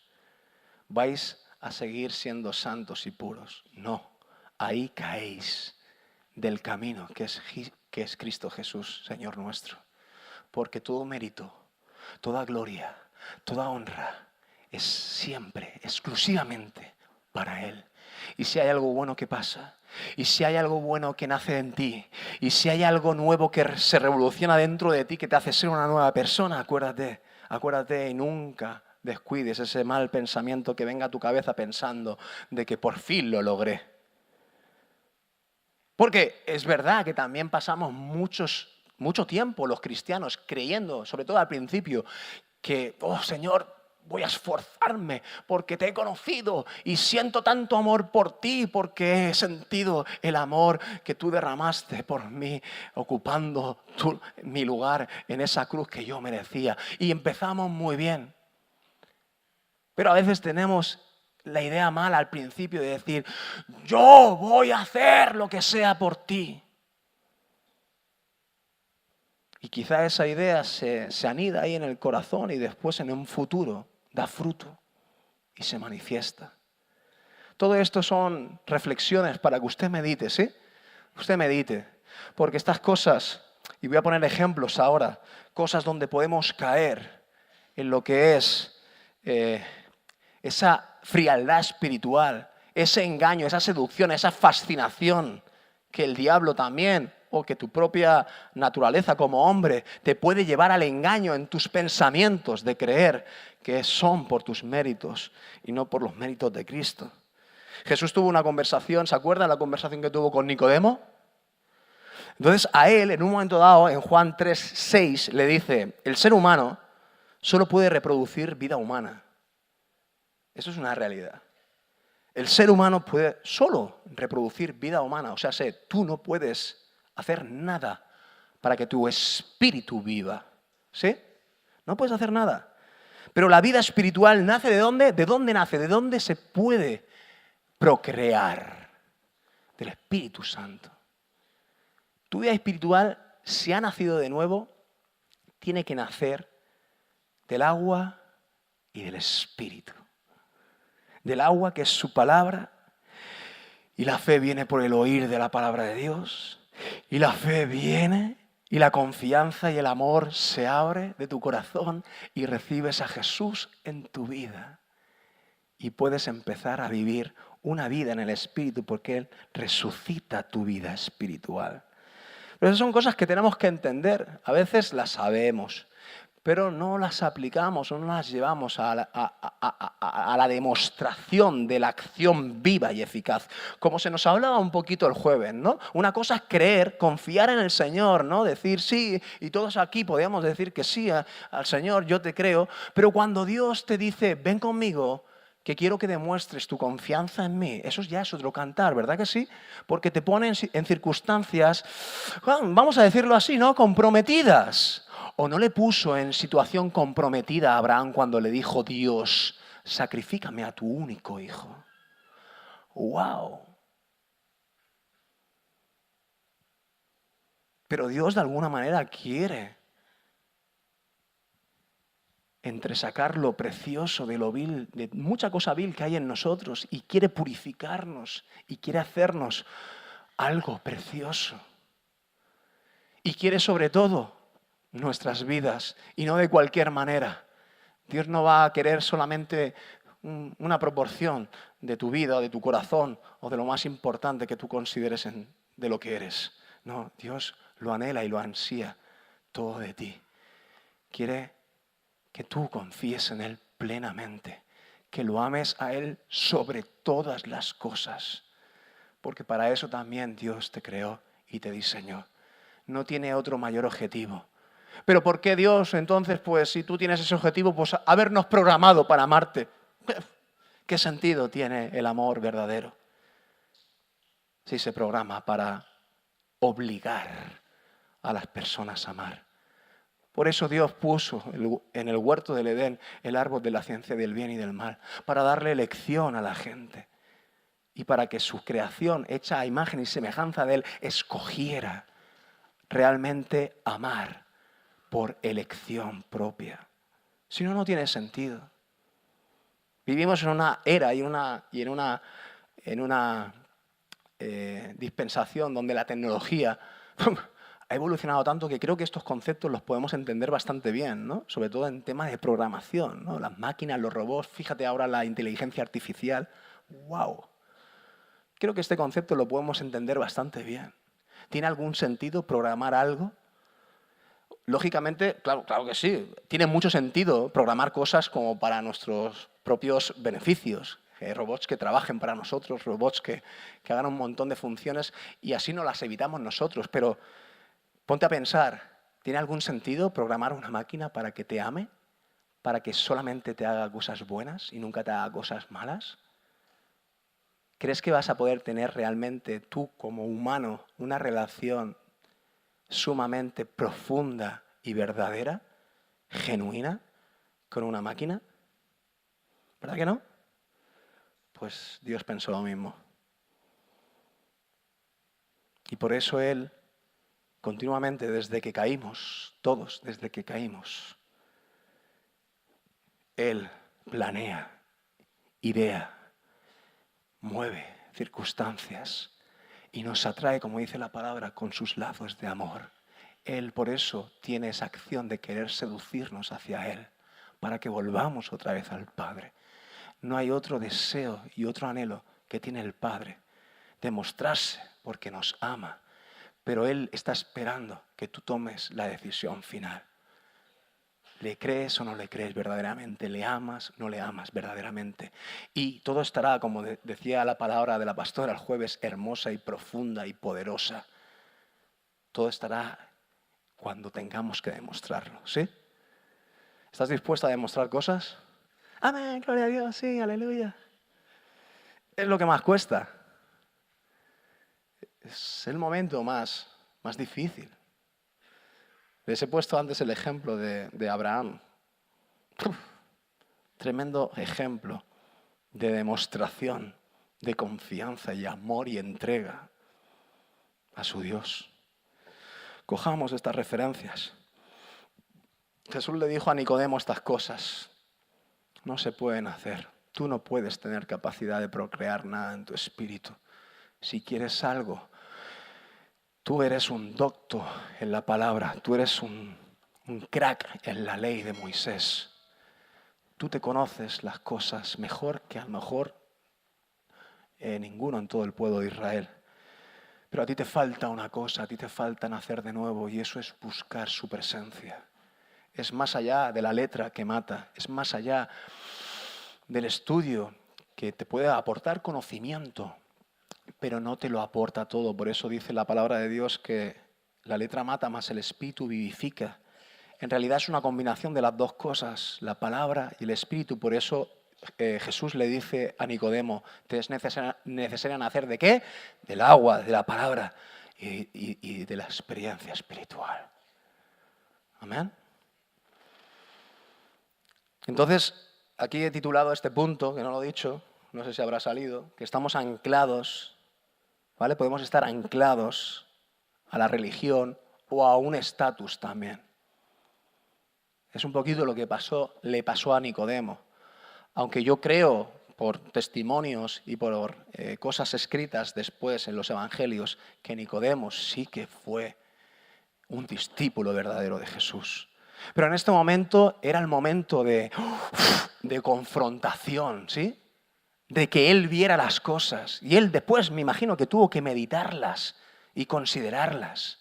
vais a seguir siendo santos y puros. No, ahí caéis del camino que es Cristo Jesús, Señor nuestro. Porque todo mérito, toda gloria, toda honra es siempre, exclusivamente para Él. Y si hay algo bueno que pasa, y si hay algo bueno que nace en ti, y si hay algo nuevo que se revoluciona dentro de ti, que te hace ser una nueva persona, acuérdate y nunca descuides ese mal pensamiento que venga a tu cabeza pensando de que por fin lo logré. Porque es verdad que también pasamos mucho tiempo los cristianos creyendo, sobre todo al principio, que, oh Señor, voy a esforzarme porque te he conocido y siento tanto amor por ti porque he sentido el amor que tú derramaste por mí, ocupando mi lugar en esa cruz que yo merecía. Y empezamos muy bien. Pero a veces tenemos la idea mala al principio de decir, yo voy a hacer lo que sea por ti. Y quizá esa idea se anida ahí en el corazón y después en un futuro da fruto y se manifiesta. Todo esto son reflexiones para que usted medite, ¿sí? Usted medite. Porque estas cosas, y voy a poner ejemplos ahora, cosas donde podemos caer en lo que es esa frialdad espiritual, ese engaño, esa seducción, esa fascinación que el diablo también, o que tu propia naturaleza como hombre te puede llevar al engaño en tus pensamientos de creer que son por tus méritos y no por los méritos de Cristo. Jesús tuvo una conversación, ¿se acuerdan la conversación que tuvo con Nicodemo? Entonces a él, en un momento dado, en Juan 3:6, le dice, el ser humano solo puede reproducir vida humana. Eso es una realidad. El ser humano puede solo reproducir vida humana. O sea, tú no puedes hacer nada para que tu espíritu viva. ¿Sí? No puedes hacer nada. Pero la vida espiritual nace ¿de dónde? ¿De dónde nace? ¿De dónde se puede procrear? Del Espíritu Santo. Tu vida espiritual, si ha nacido de nuevo, tiene que nacer del agua y del Espíritu. Del agua, que es su palabra, y la fe viene por el oír de la palabra de Dios, y la fe viene, y la confianza y el amor se abre de tu corazón, y recibes a Jesús en tu vida, y puedes empezar a vivir una vida en el Espíritu, porque Él resucita tu vida espiritual. Pero esas son cosas que tenemos que entender, a veces las sabemos, pero no las aplicamos o no las llevamos a la demostración de la acción viva y eficaz. Como se nos hablaba un poquito el jueves, ¿no? Una cosa es creer, confiar en el Señor, ¿no? Decir sí, y todos aquí podíamos decir que sí al Señor, yo te creo, pero cuando Dios te dice, ven conmigo, que quiero que demuestres tu confianza en mí, eso ya es otro cantar, ¿verdad que sí? Porque te ponen en circunstancias, vamos a decirlo así, ¿no? Comprometidas. ¿O no le puso en situación comprometida a Abraham cuando le dijo Dios, sacrifícame a tu único hijo? ¡Wow! Pero Dios de alguna manera quiere entresacar lo precioso de lo vil, de mucha cosa vil que hay en nosotros, y quiere purificarnos y quiere hacernos algo precioso. Y quiere sobre todo nuestras vidas, y no de cualquier manera. Dios no va a querer solamente una proporción de tu vida o de tu corazón o de lo más importante que tú consideres de lo que eres. No, Dios lo anhela y lo ansía todo de ti. Quiere que tú confíes en Él plenamente, que lo ames a Él sobre todas las cosas, porque para eso también Dios te creó y te diseñó. no tiene otro mayor objetivo. Pero ¿por qué Dios entonces, pues si tú tienes ese objetivo, pues habernos programado para amarte? ¿Qué sentido tiene el amor verdadero si se programa para obligar a las personas a amar? Por eso Dios puso en el huerto del Edén el árbol de la ciencia del bien y del mal, para darle elección a la gente y para que su creación, hecha a imagen y semejanza de Él, escogiera realmente amar por elección propia. Si no, no tiene sentido. Vivimos en una era y en una dispensación donde la tecnología ha evolucionado tanto que creo que estos conceptos los podemos entender bastante bien, ¿no? Sobre todo en temas de programación, ¿no? Las máquinas, los robots, fíjate ahora la inteligencia artificial. ¡Wow! Creo que este concepto lo podemos entender bastante bien. ¿Tiene algún sentido programar algo? Lógicamente, claro que sí. Tiene mucho sentido programar cosas como para nuestros propios beneficios. Robots que trabajen para nosotros, robots que hagan un montón de funciones y así no las evitamos nosotros. Pero ponte a pensar, ¿tiene algún sentido programar una máquina para que te ame? ¿Para que solamente te haga cosas buenas y nunca te haga cosas malas? ¿Crees que vas a poder tener realmente tú como humano una relación sumamente profunda y verdadera, genuina, con una máquina? ¿Verdad que no? Pues Dios pensó lo mismo. Y por eso Él, continuamente, desde que caímos, todos desde que caímos, Él planea, idea, mueve circunstancias y nos atrae, como dice la palabra, con sus lazos de amor. Él por eso tiene esa acción de querer seducirnos hacia Él, para que volvamos otra vez al Padre. No hay otro deseo y otro anhelo que tiene el Padre, de mostrarse porque nos ama, pero Él está esperando que tú tomes la decisión final. ¿Le crees o no le crees verdaderamente? ¿Le amas o no le amas verdaderamente? Y todo estará, como decía la palabra de la pastora el jueves, hermosa y profunda y poderosa. Todo estará cuando tengamos que demostrarlo, ¿sí? ¿Estás dispuesta a demostrar cosas? Amén, gloria a Dios, sí, aleluya. Es lo que más cuesta. Es el momento más difícil. Les he puesto antes el ejemplo de Abraham. Tremendo ejemplo de demostración de confianza y amor y entrega a su Dios. Cojamos estas referencias. Jesús le dijo a Nicodemo estas cosas. No se pueden hacer. Tú no puedes tener capacidad de procrear nada en tu espíritu. Si quieres algo, tú eres un docto en la palabra. Tú eres un crack en la ley de Moisés. Tú te conoces las cosas mejor que a lo mejor ninguno en todo el pueblo de Israel. Pero a ti te falta una cosa, a ti te falta nacer de nuevo y eso es buscar su presencia. Es más allá de la letra que mata, es más allá del estudio que te puede aportar conocimiento, pero no te lo aporta todo. Por eso dice la palabra de Dios que la letra mata, más el espíritu vivifica. En realidad es una combinación de las dos cosas, la palabra y el espíritu. Por eso Jesús le dice a Nicodemo, te es necesario nacer ¿de qué? Del agua, de la palabra y de la experiencia espiritual. Amén. Entonces, aquí he titulado este punto, que no lo he dicho, no sé si habrá salido, que estamos anclados, ¿vale? Podemos estar anclados a la religión o a un estatus también. Es un poquito lo que le pasó a Nicodemo. Aunque yo creo, por testimonios y por cosas escritas después en los evangelios, que Nicodemo sí que fue un discípulo verdadero de Jesús. Pero en este momento era el momento de confrontación, ¿sí? De que él viera las cosas. Y él después, me imagino que tuvo que meditarlas y considerarlas.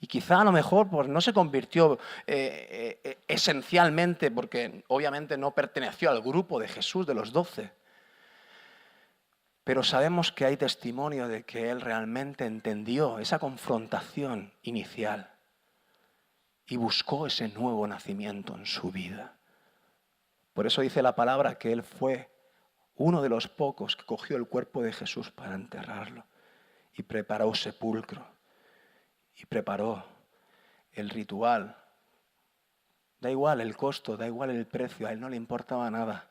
Y quizá a lo mejor pues, no se convirtió esencialmente, porque obviamente no perteneció al grupo de Jesús de los 12. Pero sabemos que hay testimonio de que él realmente entendió esa confrontación inicial y buscó ese nuevo nacimiento en su vida. Por eso dice la palabra que él fue uno de los pocos que cogió el cuerpo de Jesús para enterrarlo y preparó sepulcro y preparó el ritual. Da igual el costo, da igual el precio, a él no le importaba nada.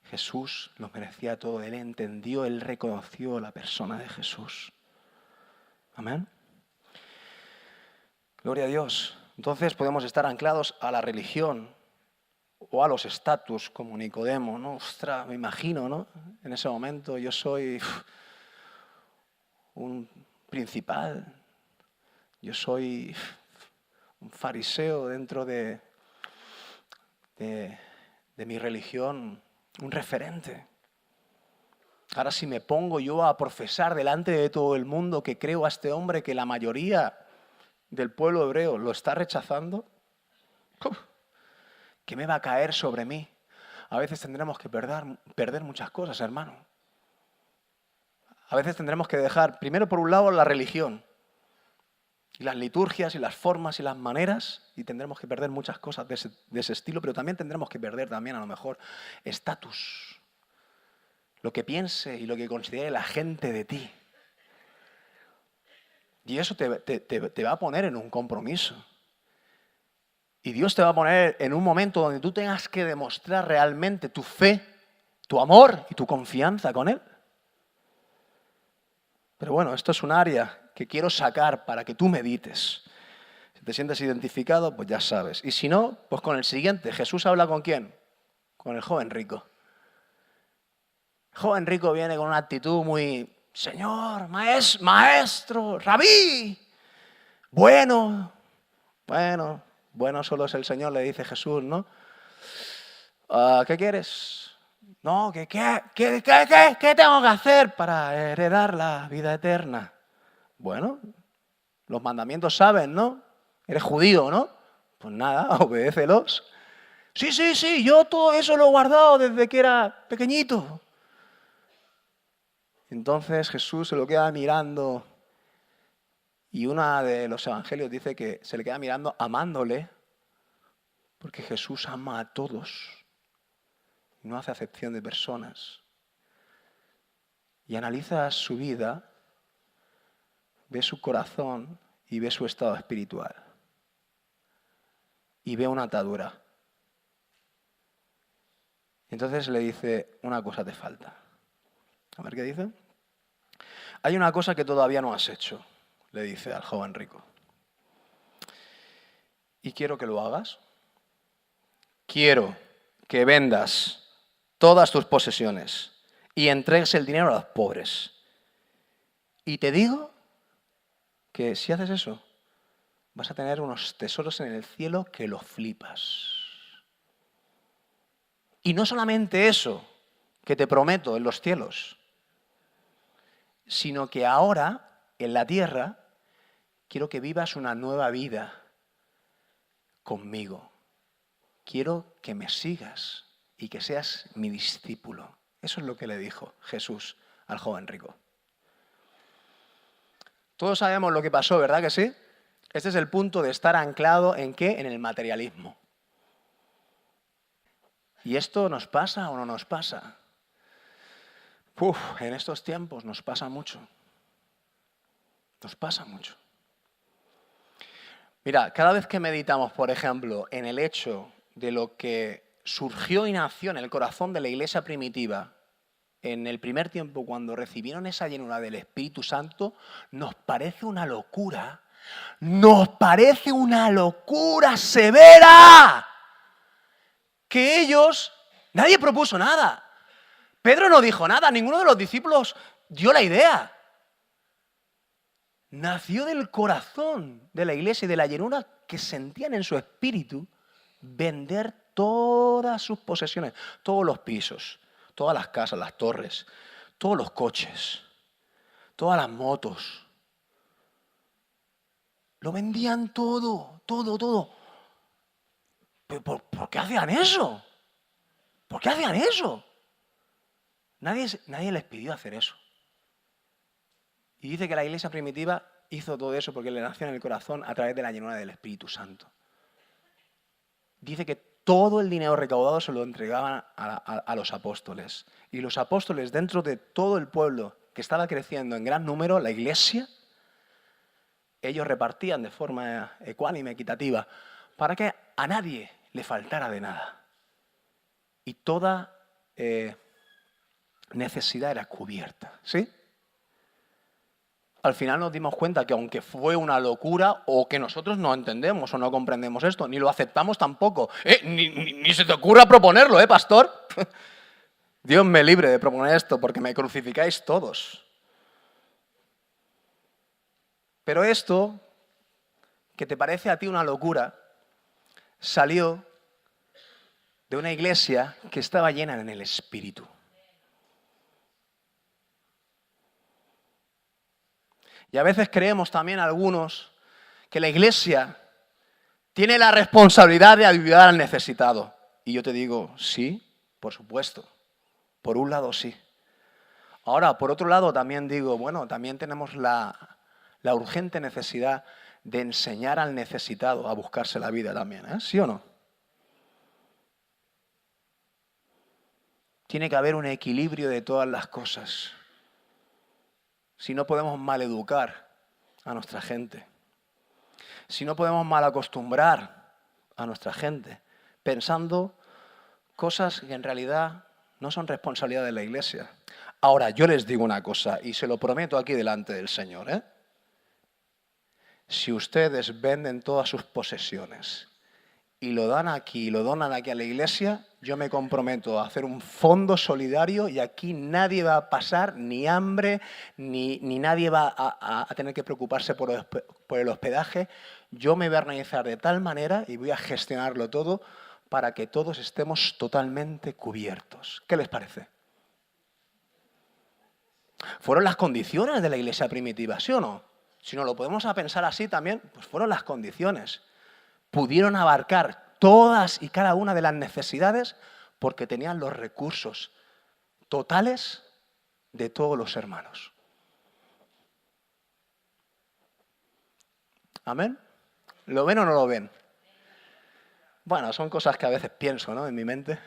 Jesús lo merecía todo, él entendió, él reconoció la persona de Jesús. Amén. Gloria a Dios. Entonces podemos estar anclados a la religión o a los estatus como Nicodemo, ¿no? Ostras, me imagino, ¿no? En ese momento yo soy un principal, yo soy un fariseo dentro de mi religión, un referente. Ahora si me pongo yo a profesar delante de todo el mundo que creo a este hombre que la mayoría del pueblo hebreo lo está rechazando, ¿qué me va a caer sobre mí? A veces tendremos que perder muchas cosas, hermano. A veces tendremos que dejar, primero por un lado, la religión, y las liturgias, y las formas, y las maneras, y tendremos que perder muchas cosas de ese estilo, pero también tendremos que perder también, a lo mejor, estatus. Lo que piense y lo que considere la gente de ti. Y eso te va a poner en un compromiso. Y Dios te va a poner en un momento donde tú tengas que demostrar realmente tu fe, tu amor y tu confianza con Él. Pero bueno, esto es un área que quiero sacar para que tú medites. Si te sientes identificado, pues ya sabes. Y si no, pues con el siguiente. Jesús habla ¿con quién? Con el joven rico. El joven rico viene con una actitud muy, Señor, maestro, rabí. Bueno solo es el Señor, le dice Jesús, ¿no? ¿Qué quieres? No, ¿qué tengo que hacer para heredar la vida eterna? Bueno, los mandamientos saben, ¿no? Eres judío, ¿no? Pues nada, obedécelos. Sí, yo todo eso lo he guardado desde que era pequeñito. Entonces Jesús se lo queda mirando y uno de los evangelios dice que se le queda mirando amándole, porque Jesús ama a todos, no hace acepción de personas. Y analiza su vida, ve su corazón y ve su estado espiritual. Y ve una atadura. Entonces le dice, una cosa te falta. A ver qué dice. Hay una cosa que todavía no has hecho, le dice al joven rico. Y quiero que lo hagas. Quiero que vendas todas tus posesiones y entregues el dinero a los pobres. Y te digo que si haces eso, vas a tener unos tesoros en el cielo que lo flipas. Y no solamente eso que te prometo en los cielos, sino que ahora, en la tierra, quiero que vivas una nueva vida conmigo. Quiero que me sigas y que seas mi discípulo. Eso es lo que le dijo Jesús al joven rico. Todos sabemos lo que pasó, ¿verdad que sí? Este es el punto de estar anclado ¿en qué? En el materialismo. ¿Y esto nos pasa o no nos pasa? En estos tiempos nos pasa mucho. Nos pasa mucho. Mira, cada vez que meditamos, por ejemplo, en el hecho de lo que surgió y nació en el corazón de la iglesia primitiva, en el primer tiempo cuando recibieron esa llenura del Espíritu Santo, nos parece una locura. Nos parece una locura severa. Que ellos, nadie propuso nada. Pedro no dijo nada, ninguno de los discípulos dio la idea. Nació del corazón de la iglesia y de la llenura que sentían en su espíritu vender todas sus posesiones, todos los pisos, todas las casas, las torres, todos los coches, todas las motos. Lo vendían todo. ¿Pero por qué hacían eso? ¿Por qué hacían eso? Nadie les pidió hacer eso. Y dice que la iglesia primitiva hizo todo eso porque le nació en el corazón a través de la llenura del Espíritu Santo. Dice que todo el dinero recaudado se lo entregaban a los apóstoles. Y los apóstoles, dentro de todo el pueblo que estaba creciendo en gran número, la iglesia, ellos repartían de forma ecuánime, equitativa, para que a nadie le faltara de nada. Y toda necesidad era cubierta, ¿sí? Al final nos dimos cuenta que aunque fue una locura o que nosotros no entendemos o no comprendemos esto, ni lo aceptamos tampoco. Ni se te ocurra proponerlo, pastor. Dios me libre de proponer esto porque me crucificáis todos. Pero esto, que te parece a ti una locura, salió de una iglesia que estaba llena en el Espíritu. Y a veces creemos también algunos que la iglesia tiene la responsabilidad de ayudar al necesitado. Y yo te digo, sí, por supuesto. Por un lado, sí. Ahora, por otro lado, también digo, bueno, también tenemos la urgente necesidad de enseñar al necesitado a buscarse la vida también, ¿sí o no? Tiene que haber un equilibrio de todas las cosas. Si no podemos maleducar a nuestra gente. Si no podemos malacostumbrar a nuestra gente, pensando cosas que en realidad no son responsabilidad de la iglesia. Ahora, yo les digo una cosa, y se lo prometo aquí delante del Señor, Si ustedes venden todas sus posesiones y lo dan aquí, y lo donan aquí a la iglesia, yo me comprometo a hacer un fondo solidario y aquí nadie va a pasar ni hambre, ni nadie va a tener que preocuparse por el hospedaje. Yo me voy a organizar de tal manera y voy a gestionarlo todo para que todos estemos totalmente cubiertos. ¿Qué les parece? Fueron las condiciones de la iglesia primitiva, ¿sí o no? Si no lo podemos pensar así también, pues fueron las condiciones. Pudieron abarcar todas y cada una de las necesidades porque tenían los recursos totales de todos los hermanos. ¿Amén? ¿Lo ven o no lo ven? Bueno, son cosas que a veces pienso, ¿no? En mi mente.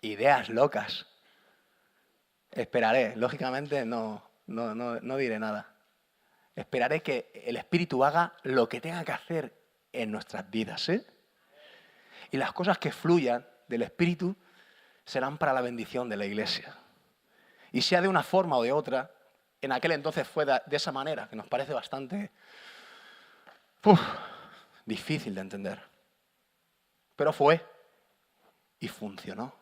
Ideas locas. Esperaré. Lógicamente no diré nada. Esperaré que el Espíritu haga lo que tenga que hacer en nuestras vidas, ¿sí? Y las cosas que fluyan del Espíritu serán para la bendición de la iglesia. Y sea de una forma o de otra, en aquel entonces fue de esa manera, que nos parece bastante difícil de entender. Pero fue y funcionó.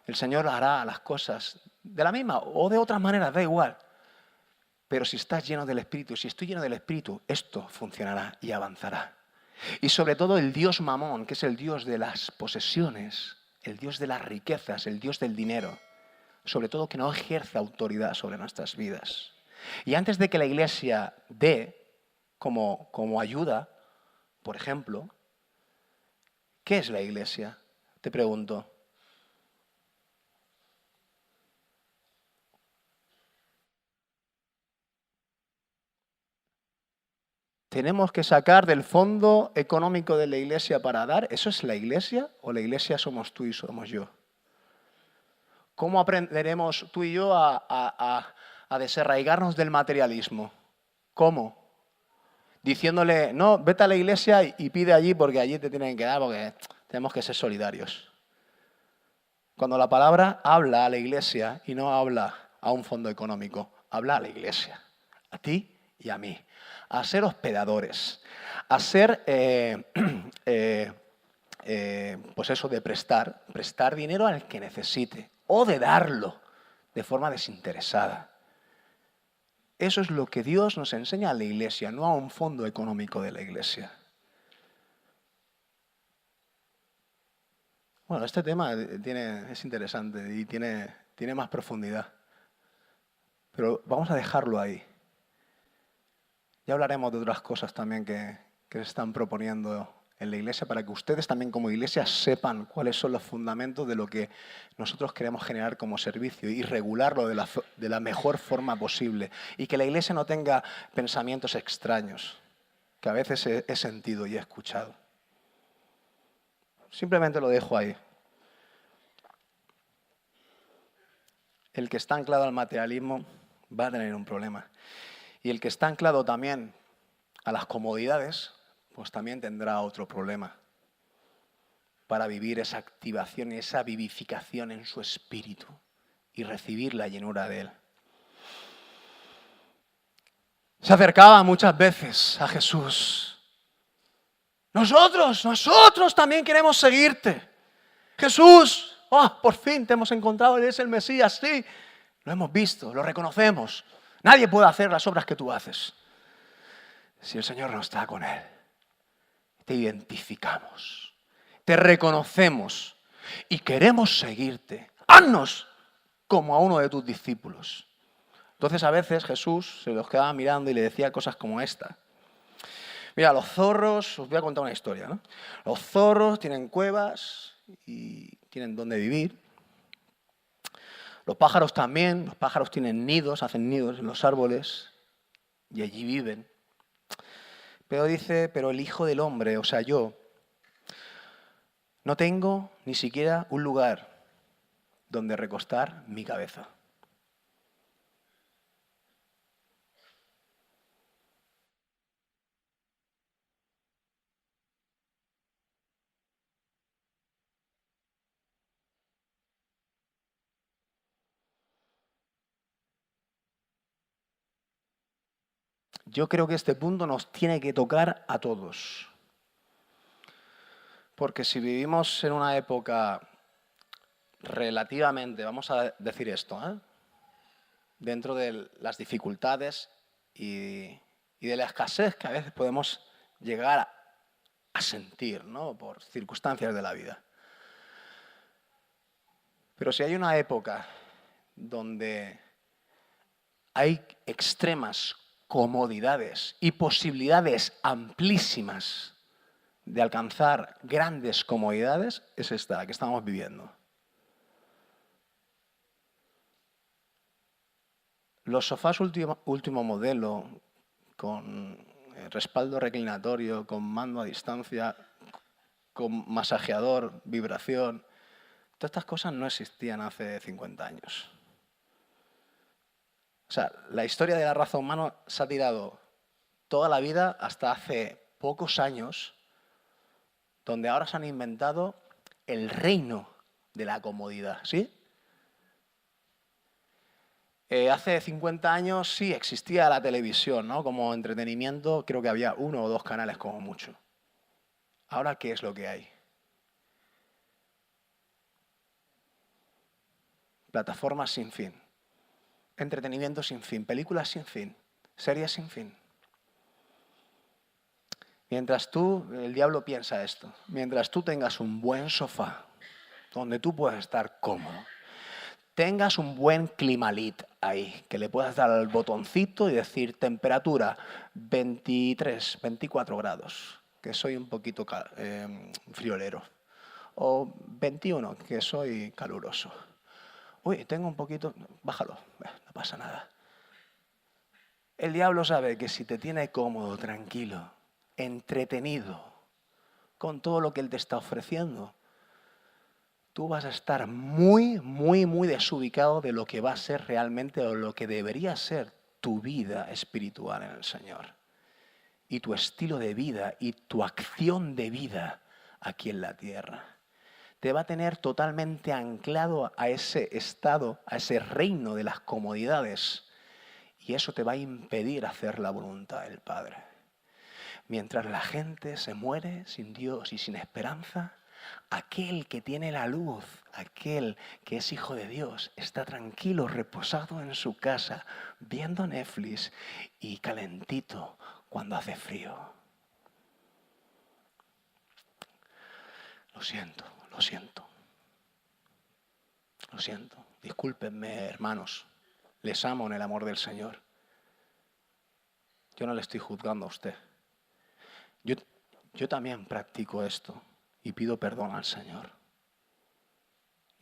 El Señor hará las cosas de la misma o de otras maneras, da igual. Pero si estás lleno del Espíritu, si estoy lleno del Espíritu, esto funcionará y avanzará. Y sobre todo el Dios Mamón, que es el Dios de las posesiones, el Dios de las riquezas, el Dios del dinero, sobre todo que no ejerce autoridad sobre nuestras vidas. Y antes de que la iglesia dé como ayuda, por ejemplo, ¿qué es la iglesia? Te pregunto. ¿Tenemos que sacar del fondo económico de la iglesia para dar? ¿Eso es la iglesia o la iglesia somos tú y somos yo? ¿Cómo aprenderemos tú y yo a desarraigarnos del materialismo? ¿Cómo? Diciéndole, no, vete a la iglesia y pide allí porque allí te tienen que dar porque tenemos que ser solidarios. Cuando la palabra habla a la iglesia y no habla a un fondo económico, habla a la iglesia, a ti y a mí. A ser hospedadores, a ser, pues eso de prestar dinero al que necesite o de darlo de forma desinteresada. Eso es lo que Dios nos enseña a la iglesia, no a un fondo económico de la iglesia. Bueno, este tema es interesante y tiene más profundidad, pero vamos a dejarlo ahí. Ya hablaremos de otras cosas también que se están proponiendo en la iglesia para que ustedes también como iglesia sepan cuáles son los fundamentos de lo que nosotros queremos generar como servicio y regularlo de la mejor forma posible. Y que la iglesia no tenga pensamientos extraños, que a veces he sentido y he escuchado. Simplemente lo dejo ahí. El que está anclado al materialismo va a tener un problema. Y el que está anclado también a las comodidades, pues también tendrá otro problema para vivir esa activación y esa vivificación en su espíritu y recibir la llenura de él. Se acercaba muchas veces a Jesús. Nosotros también queremos seguirte. Jesús, por fin te hemos encontrado, eres el Mesías, sí. Lo hemos visto, lo reconocemos. Nadie puede hacer las obras que tú haces si el Señor no está con él. Te identificamos, te reconocemos y queremos seguirte. Haznos como a uno de tus discípulos. Entonces a veces Jesús se los quedaba mirando y le decía cosas como esta. Mira, los zorros, os voy a contar una historia, ¿no? Los zorros tienen cuevas y tienen dónde vivir. Los pájaros también, los pájaros tienen nidos, hacen nidos en los árboles y allí viven. Pero dice, pero el Hijo del Hombre, o sea, yo, no tengo ni siquiera un lugar donde recostar mi cabeza. Yo creo que este punto nos tiene que tocar a todos. Porque si vivimos en una época relativamente, vamos a decir esto, dentro de las dificultades y de la escasez que a veces podemos llegar a sentir, ¿no? Por circunstancias de la vida. Pero si hay una época donde hay extremas comodidades y posibilidades amplísimas de alcanzar grandes comodidades, es esta, la que estamos viviendo. Los sofás último modelo, con respaldo reclinatorio, con mando a distancia, con masajeador, vibración, todas estas cosas no existían hace 50 años. O sea, la historia de la raza humana se ha tirado toda la vida hasta hace pocos años, donde ahora se han inventado el reino de la comodidad, ¿sí? Hace 50 años sí existía la televisión, ¿no? Como entretenimiento, creo que había 1 o 2 canales como mucho. Ahora, ¿qué es lo que hay? Plataformas sin fin, entretenimiento sin fin, películas sin fin, series sin fin. Mientras el diablo piensa esto, mientras tú tengas un buen sofá, donde tú puedas estar cómodo, tengas un buen climalit ahí, que le puedas dar al botoncito y decir temperatura 23, 24 grados, que soy un poquito friolero, o 21, que soy caluroso. Uy, tengo un poquito, bájalo, no pasa nada. El diablo sabe que si te tiene cómodo, tranquilo, entretenido con todo lo que él te está ofreciendo, tú vas a estar muy, muy, muy desubicado de lo que va a ser realmente o lo que debería ser tu vida espiritual en el Señor. Y tu estilo de vida y tu acción de vida aquí en la tierra. Te va a tener totalmente anclado a ese estado, a ese reino de las comodidades. Y eso te va a impedir hacer la voluntad del Padre. Mientras la gente se muere sin Dios y sin esperanza, aquel que tiene la luz, aquel que es hijo de Dios, está tranquilo, reposado en su casa, viendo Netflix y calentito cuando hace frío. Lo siento, lo siento. Lo siento. Discúlpenme, hermanos. Les amo en el amor del Señor. Yo no le estoy juzgando a usted. yo también practico esto y pido perdón al Señor.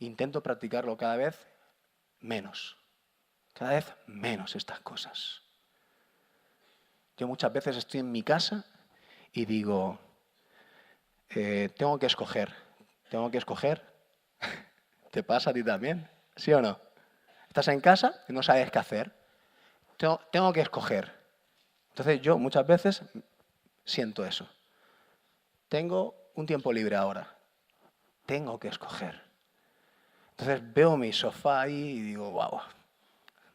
Intento practicarlo cada vez menos estas cosas. Yo muchas veces estoy en mi casa y digo, tengo que escoger. ¿Te pasa a ti también? ¿Sí o no? Estás en casa y no sabes qué hacer. Tengo que escoger. Entonces yo muchas veces siento eso. Tengo un tiempo libre ahora. Tengo que escoger. Entonces veo mi sofá ahí y digo, wow,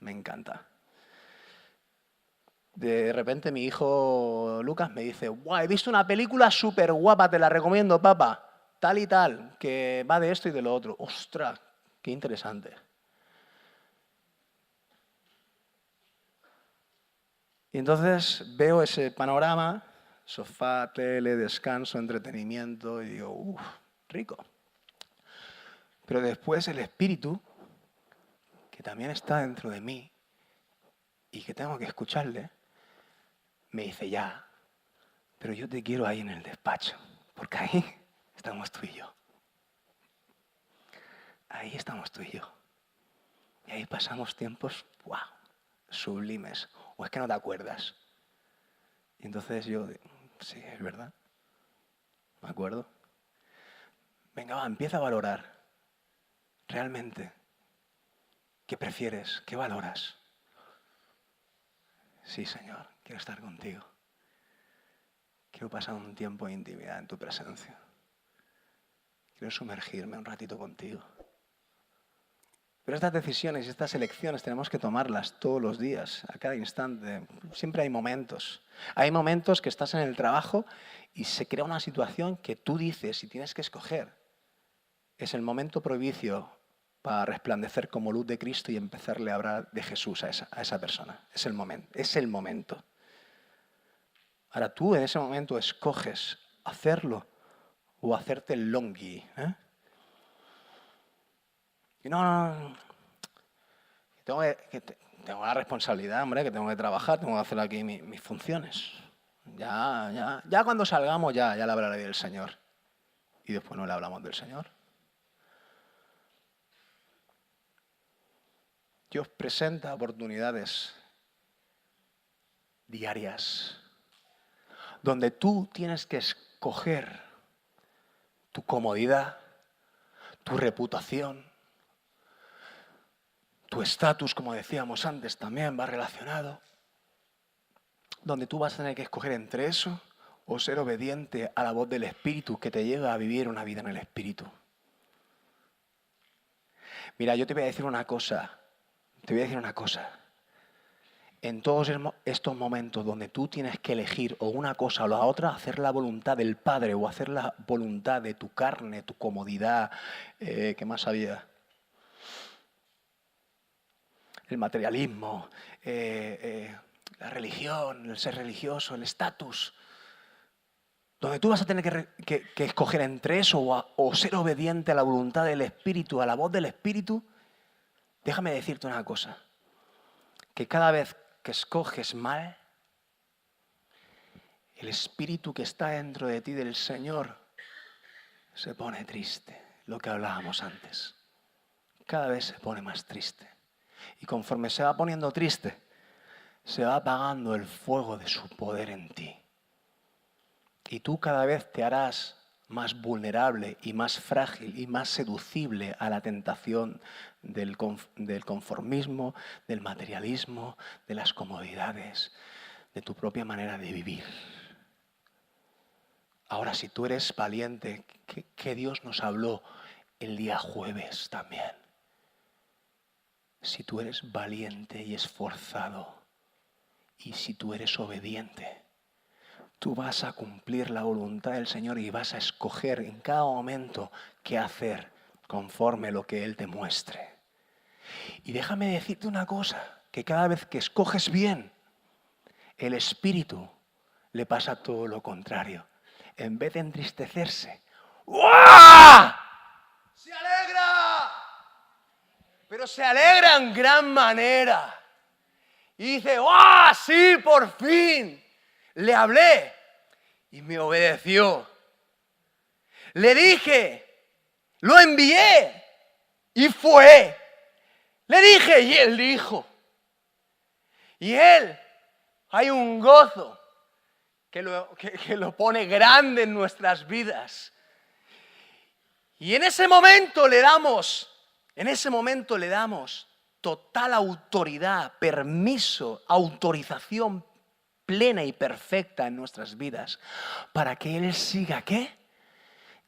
me encanta. De repente mi hijo Lucas me dice, wow, he visto una película súper guapa, te la recomiendo, papá. Tal y tal, que va de esto y de lo otro. ¡Ostras! ¡Qué interesante! Y entonces veo ese panorama, sofá, tele, descanso, entretenimiento, y digo, uff, rico. Pero después el Espíritu, que también está dentro de mí y que tengo que escucharle, me dice, ya, pero yo te quiero ahí en el despacho, porque ahí estamos tú y yo. Ahí estamos tú y yo. Y ahí pasamos tiempos, wow, sublimes. ¿O es que no te acuerdas? Y entonces yo, sí, es verdad. ¿Me acuerdo? Venga, va, empieza a valorar. Realmente. ¿Qué prefieres? ¿Qué valoras? Sí, Señor, quiero estar contigo. Quiero pasar un tiempo de intimidad en tu presencia. Quiero sumergirme un ratito contigo. Pero estas decisiones y estas elecciones tenemos que tomarlas todos los días, a cada instante. Siempre hay momentos. Hay momentos que estás en el trabajo y se crea una situación que tú dices y tienes que escoger. Es el momento propicio para resplandecer como luz de Cristo y empezarle a hablar de Jesús a esa persona. Es el momento. Ahora tú en ese momento escoges hacerlo o hacerte el longhi. Y no. Tengo la responsabilidad, hombre, que tengo que trabajar, tengo que hacer aquí mis funciones. Ya cuando salgamos ya le hablaré del Señor. Y después no le hablamos del Señor. Dios presenta oportunidades diarias donde tú tienes que escoger tu comodidad, tu reputación, tu estatus, como decíamos antes, también va relacionado, donde tú vas a tener que escoger entre eso o ser obediente a la voz del Espíritu que te lleva a vivir una vida en el Espíritu. Mira, yo te voy a decir una cosa. En todos estos momentos donde tú tienes que elegir o una cosa o la otra, hacer la voluntad del Padre o hacer la voluntad de tu carne, tu comodidad, ¿qué más había? El materialismo, la religión, el ser religioso, el estatus. Donde tú vas a tener que escoger entre eso o ser obediente a la voluntad del Espíritu, a la voz del Espíritu. Déjame decirte una cosa, que cada vez que escoges mal, el Espíritu que está dentro de ti del Señor se pone triste, lo que hablábamos antes. Cada vez se pone más triste. Y conforme se va poniendo triste, se va apagando el fuego de su poder en ti. Y tú cada vez te harás más vulnerable y más frágil y más seducible a la tentación del conformismo, del materialismo, de las comodidades, de tu propia manera de vivir. Ahora, si tú eres valiente, que Dios nos habló el día jueves también. Si tú eres valiente y esforzado, y si tú eres obediente, tú vas a cumplir la voluntad del Señor y vas a escoger en cada momento qué hacer conforme lo que Él te muestre. Y déjame decirte una cosa, que cada vez que escoges bien, el Espíritu le pasa todo lo contrario. En vez de entristecerse, ¡uah!, ¡se alegra! Pero se alegra en gran manera. Y dice, ¡ah, sí, por fin! Le hablé. y me obedeció. Le dije, lo envié y fue. Le dije y él dijo. Y él, hay un gozo que lo pone grande en nuestras vidas. Y en ese momento le damos total autoridad, permiso, autorización plena y perfecta en nuestras vidas para que Él siga, ¿qué?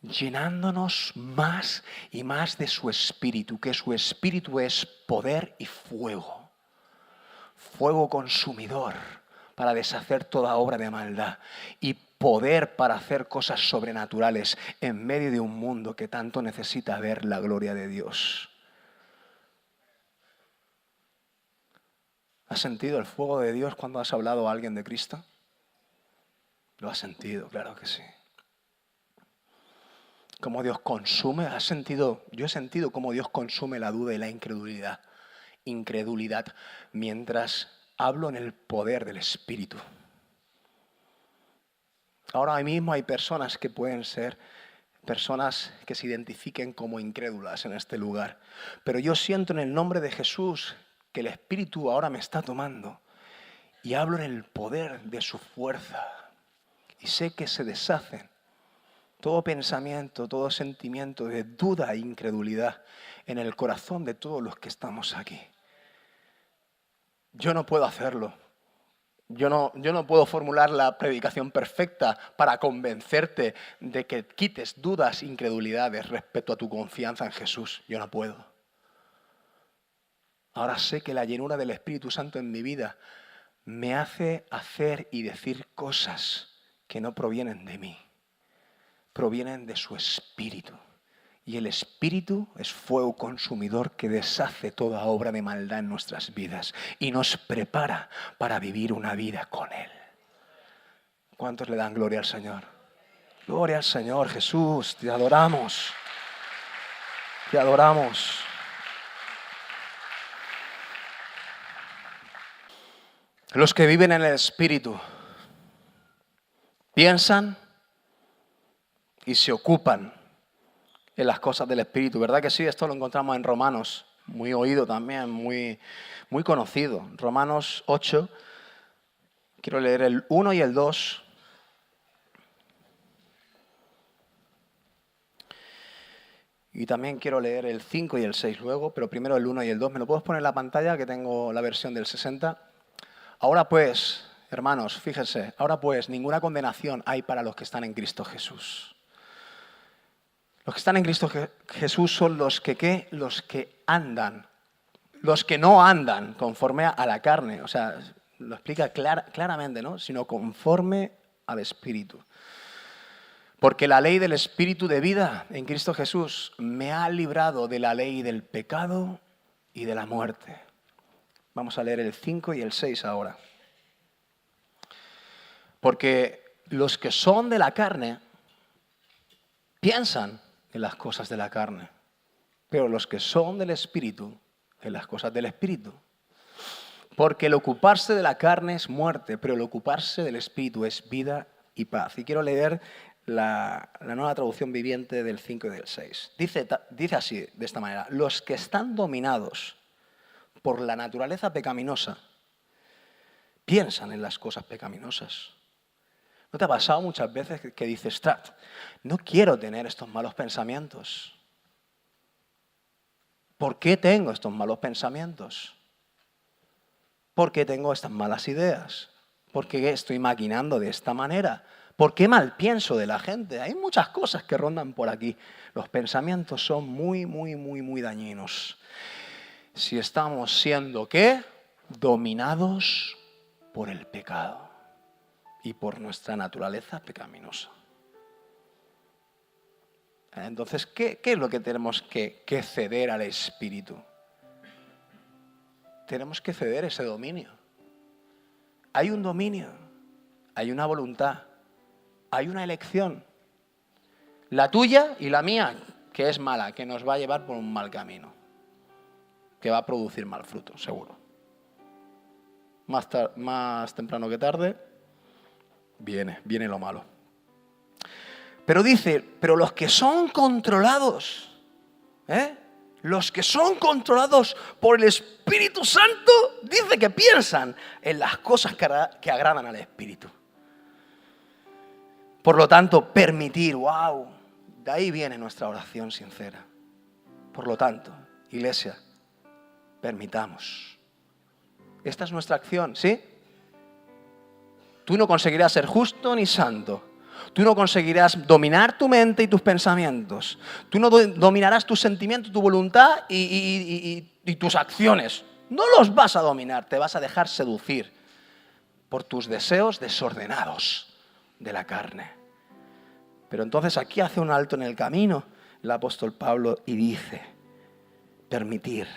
Llenándonos más y más de su Espíritu, que su Espíritu es poder y fuego. Fuego consumidor para deshacer toda obra de maldad y poder para hacer cosas sobrenaturales en medio de un mundo que tanto necesita ver la gloria de Dios. ¿Has sentido el fuego de Dios cuando has hablado a alguien de Cristo? Lo has sentido, claro que sí. Cómo Dios consume, yo he sentido cómo Dios consume la duda y la incredulidad mientras hablo en el poder del Espíritu. Ahora mismo hay personas que pueden ser personas que se identifiquen como incrédulas en este lugar, pero yo siento en el nombre de Jesús que el Espíritu ahora me está tomando y hablo en el poder de su fuerza y sé que se deshacen todo pensamiento, todo sentimiento de duda e incredulidad en el corazón de todos los que estamos aquí. Yo no puedo hacerlo. Yo no puedo formular la predicación perfecta para convencerte de que quites dudas e incredulidades respecto a tu confianza en Jesús. Yo no puedo. Ahora sé que la llenura del Espíritu Santo en mi vida me hace hacer y decir cosas que no provienen de mí. Provienen de su Espíritu. Y el Espíritu es fuego consumidor que deshace toda obra de maldad en nuestras vidas y nos prepara para vivir una vida con Él. ¿Cuántos le dan gloria al Señor? Gloria al Señor, Jesús, te adoramos. Te adoramos. Los que viven en el Espíritu piensan y se ocupan en las cosas del Espíritu. ¿Verdad que sí? Esto lo encontramos en Romanos, muy oído también, muy conocido. Romanos 8, quiero leer el 1 y el 2. Y también quiero leer el 5 y el 6 luego, pero primero el 1 y el 2. ¿Me lo puedes poner en la pantalla, que tengo la versión del 60? Ahora pues, hermanos, fíjense, ahora pues ninguna condenación hay para los que están en Cristo Jesús. Los que están en Cristo Jesús son los que, ¿qué? Los que andan, los que no andan conforme a la carne. O sea, lo explica claramente, ¿no? Sino conforme al Espíritu. Porque la ley del Espíritu de vida en Cristo Jesús me ha librado de la ley del pecado y de la muerte. Vamos a leer el 5 y el 6 ahora. Porque los que son de la carne piensan en las cosas de la carne, pero los que son del Espíritu, en las cosas del Espíritu. Porque el ocuparse de la carne es muerte, pero el ocuparse del Espíritu es vida y paz. Y quiero leer la nueva traducción viviente del 5 y del 6. Dice así, de esta manera: los que están dominados por la naturaleza pecaminosa piensan en las cosas pecaminosas. ¿No te ha pasado muchas veces que dices, no quiero tener estos malos pensamientos? ¿Por qué tengo estos malos pensamientos? ¿Por qué tengo estas malas ideas? ¿Por qué estoy maquinando de esta manera? ¿Por qué mal pienso de la gente? Hay muchas cosas que rondan por aquí. Los pensamientos son muy dañinos. Si estamos siendo, ¿qué? Dominados por el pecado y por nuestra naturaleza pecaminosa. Entonces, ¿qué es lo que tenemos que ceder al Espíritu? Tenemos que ceder ese dominio. Hay un dominio, hay una voluntad, hay una elección. La tuya y la mía, que es mala, que nos va a llevar por un mal camino, que va a producir mal fruto, seguro. Más temprano que tarde, viene lo malo. Pero dice, pero los que son controlados, los que son controlados por el Espíritu Santo, dice que piensan en las cosas que agradan al Espíritu. Por lo tanto, permitir, wow, de ahí viene nuestra oración sincera. Por lo tanto, iglesia, permitamos. Esta es nuestra acción, ¿sí? Tú no conseguirás ser justo ni santo. Tú no conseguirás dominar tu mente y tus pensamientos. Tú no dominarás tus sentimientos, tu voluntad y tus acciones. No los vas a dominar, te vas a dejar seducir por tus deseos desordenados de la carne. Pero entonces aquí hace un alto en el camino el apóstol Pablo y dice, permitir.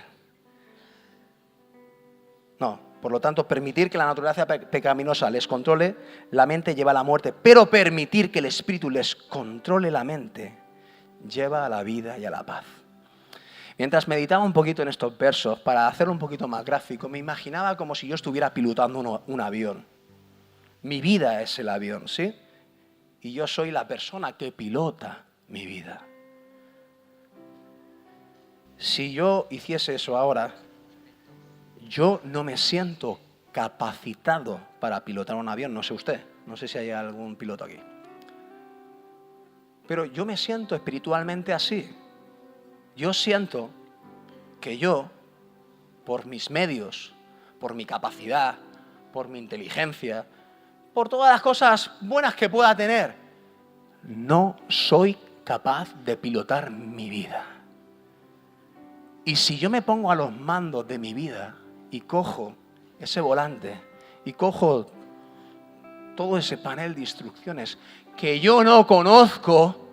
Por lo tanto, permitir que la naturaleza pecaminosa les controle la mente lleva a la muerte, pero permitir que el Espíritu les controle la mente lleva a la vida y a la paz. Mientras meditaba un poquito en estos versos, para hacerlo un poquito más gráfico, me imaginaba como si yo estuviera pilotando un avión. Mi vida es el avión, ¿sí? Y yo soy la persona que pilota mi vida. Si yo hiciese eso ahora, yo no me siento capacitado para pilotar un avión, no sé usted, no sé si hay algún piloto aquí. Pero yo me siento espiritualmente así. Yo siento que yo, por mis medios, por mi capacidad, por mi inteligencia, por todas las cosas buenas que pueda tener, no soy capaz de pilotar mi vida. Y si yo me pongo a los mandos de mi vida, y cojo ese volante y cojo todo ese panel de instrucciones que yo no conozco,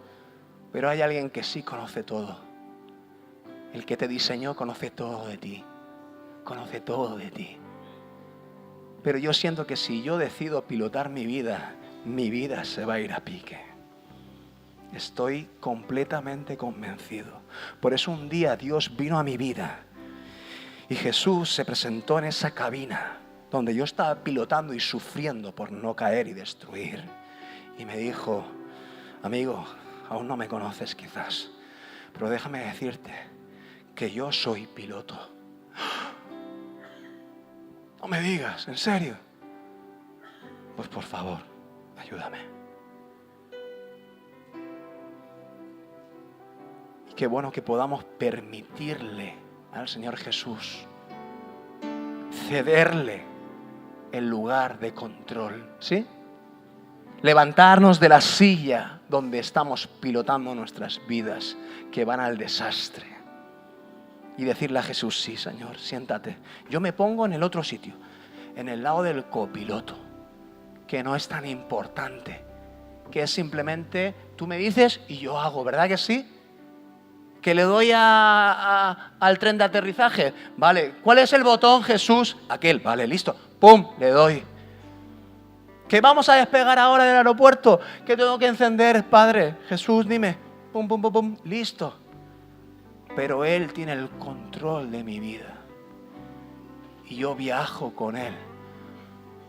pero hay alguien que sí conoce todo. El que te diseñó conoce todo de ti. Conoce todo de ti. Pero yo siento que si yo decido pilotar mi vida se va a ir a pique. Estoy completamente convencido. Por eso un día Dios vino a mi vida. Y Jesús se presentó en esa cabina donde yo estaba pilotando y sufriendo por no caer y destruir. Y me dijo, amigo, aún no me conoces quizás, pero déjame decirte que yo soy piloto. No me digas, ¿en serio? Pues por favor, ayúdame. Y qué bueno que podamos permitirle al Señor Jesús cederle el lugar de control, ¿sí? Levantarnos de la silla donde estamos pilotando nuestras vidas que van al desastre y decirle a Jesús, sí, Señor, siéntate. Yo me pongo en el otro sitio, en el lado del copiloto, que no es tan importante, que es simplemente tú me dices y yo hago, ¿verdad que sí? Que le doy al tren de aterrizaje. Vale, ¿cuál es el botón, Jesús? Aquel, vale, listo. ¡Pum! Le doy. ¿Que vamos a despegar ahora del aeropuerto? ¿Que tengo que encender, Padre? Jesús, dime. ¡Pum, pum, pum, pum! Listo. Pero Él tiene el control de mi vida. Y yo viajo con Él.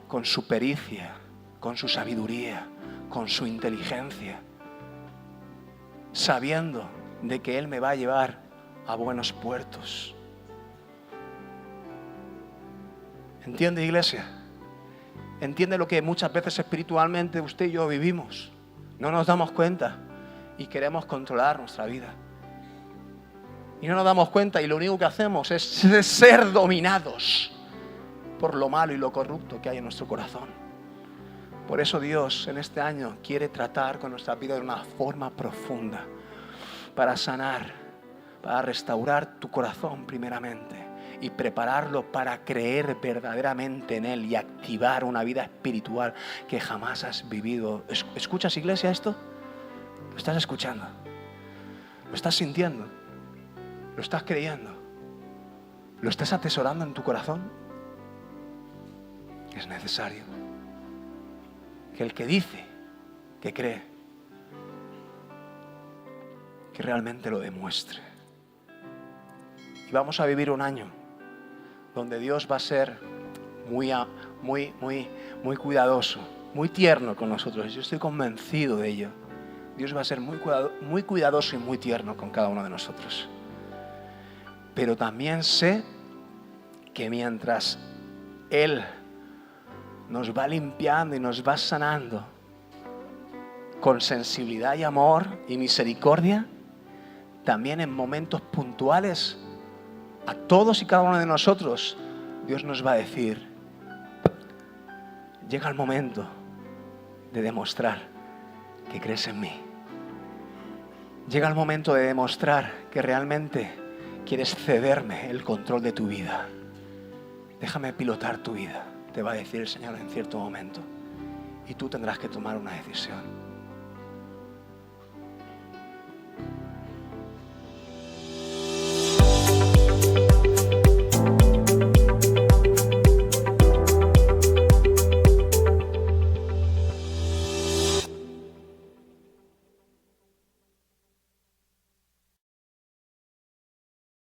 Con su pericia, con su sabiduría, con su inteligencia. Sabiendo de que Él me va a llevar a buenos puertos. ¿Entiende, iglesia? ¿Entiende lo que muchas veces espiritualmente usted y yo vivimos? No nos damos cuenta y queremos controlar nuestra vida. Y no nos damos cuenta y lo único que hacemos es ser dominados por lo malo y lo corrupto que hay en nuestro corazón. Por eso Dios en este año quiere tratar con nuestra vida de una forma profunda, para sanar, para restaurar tu corazón primeramente y prepararlo para creer verdaderamente en Él y activar una vida espiritual que jamás has vivido. ¿Escuchas, iglesia, esto? ¿Lo estás escuchando? ¿Lo estás sintiendo? ¿Lo estás creyendo? ¿Lo estás atesorando en tu corazón? Es necesario que el que dice que cree, que realmente lo demuestre. Y vamos a vivir un año donde Dios va a ser muy cuidadoso, muy tierno con nosotros. Yo estoy convencido de ello. Dios va a ser muy cuidadoso y muy tierno con cada uno de nosotros. Pero también sé que mientras Él nos va limpiando y nos va sanando con sensibilidad y amor y misericordia, también en momentos puntuales, a todos y cada uno de nosotros, Dios nos va a decir: llega el momento de demostrar que crees en mí. Llega el momento de demostrar que realmente quieres cederme el control de tu vida. Déjame pilotar tu vida, te va a decir el Señor en cierto momento. Y tú tendrás que tomar una decisión.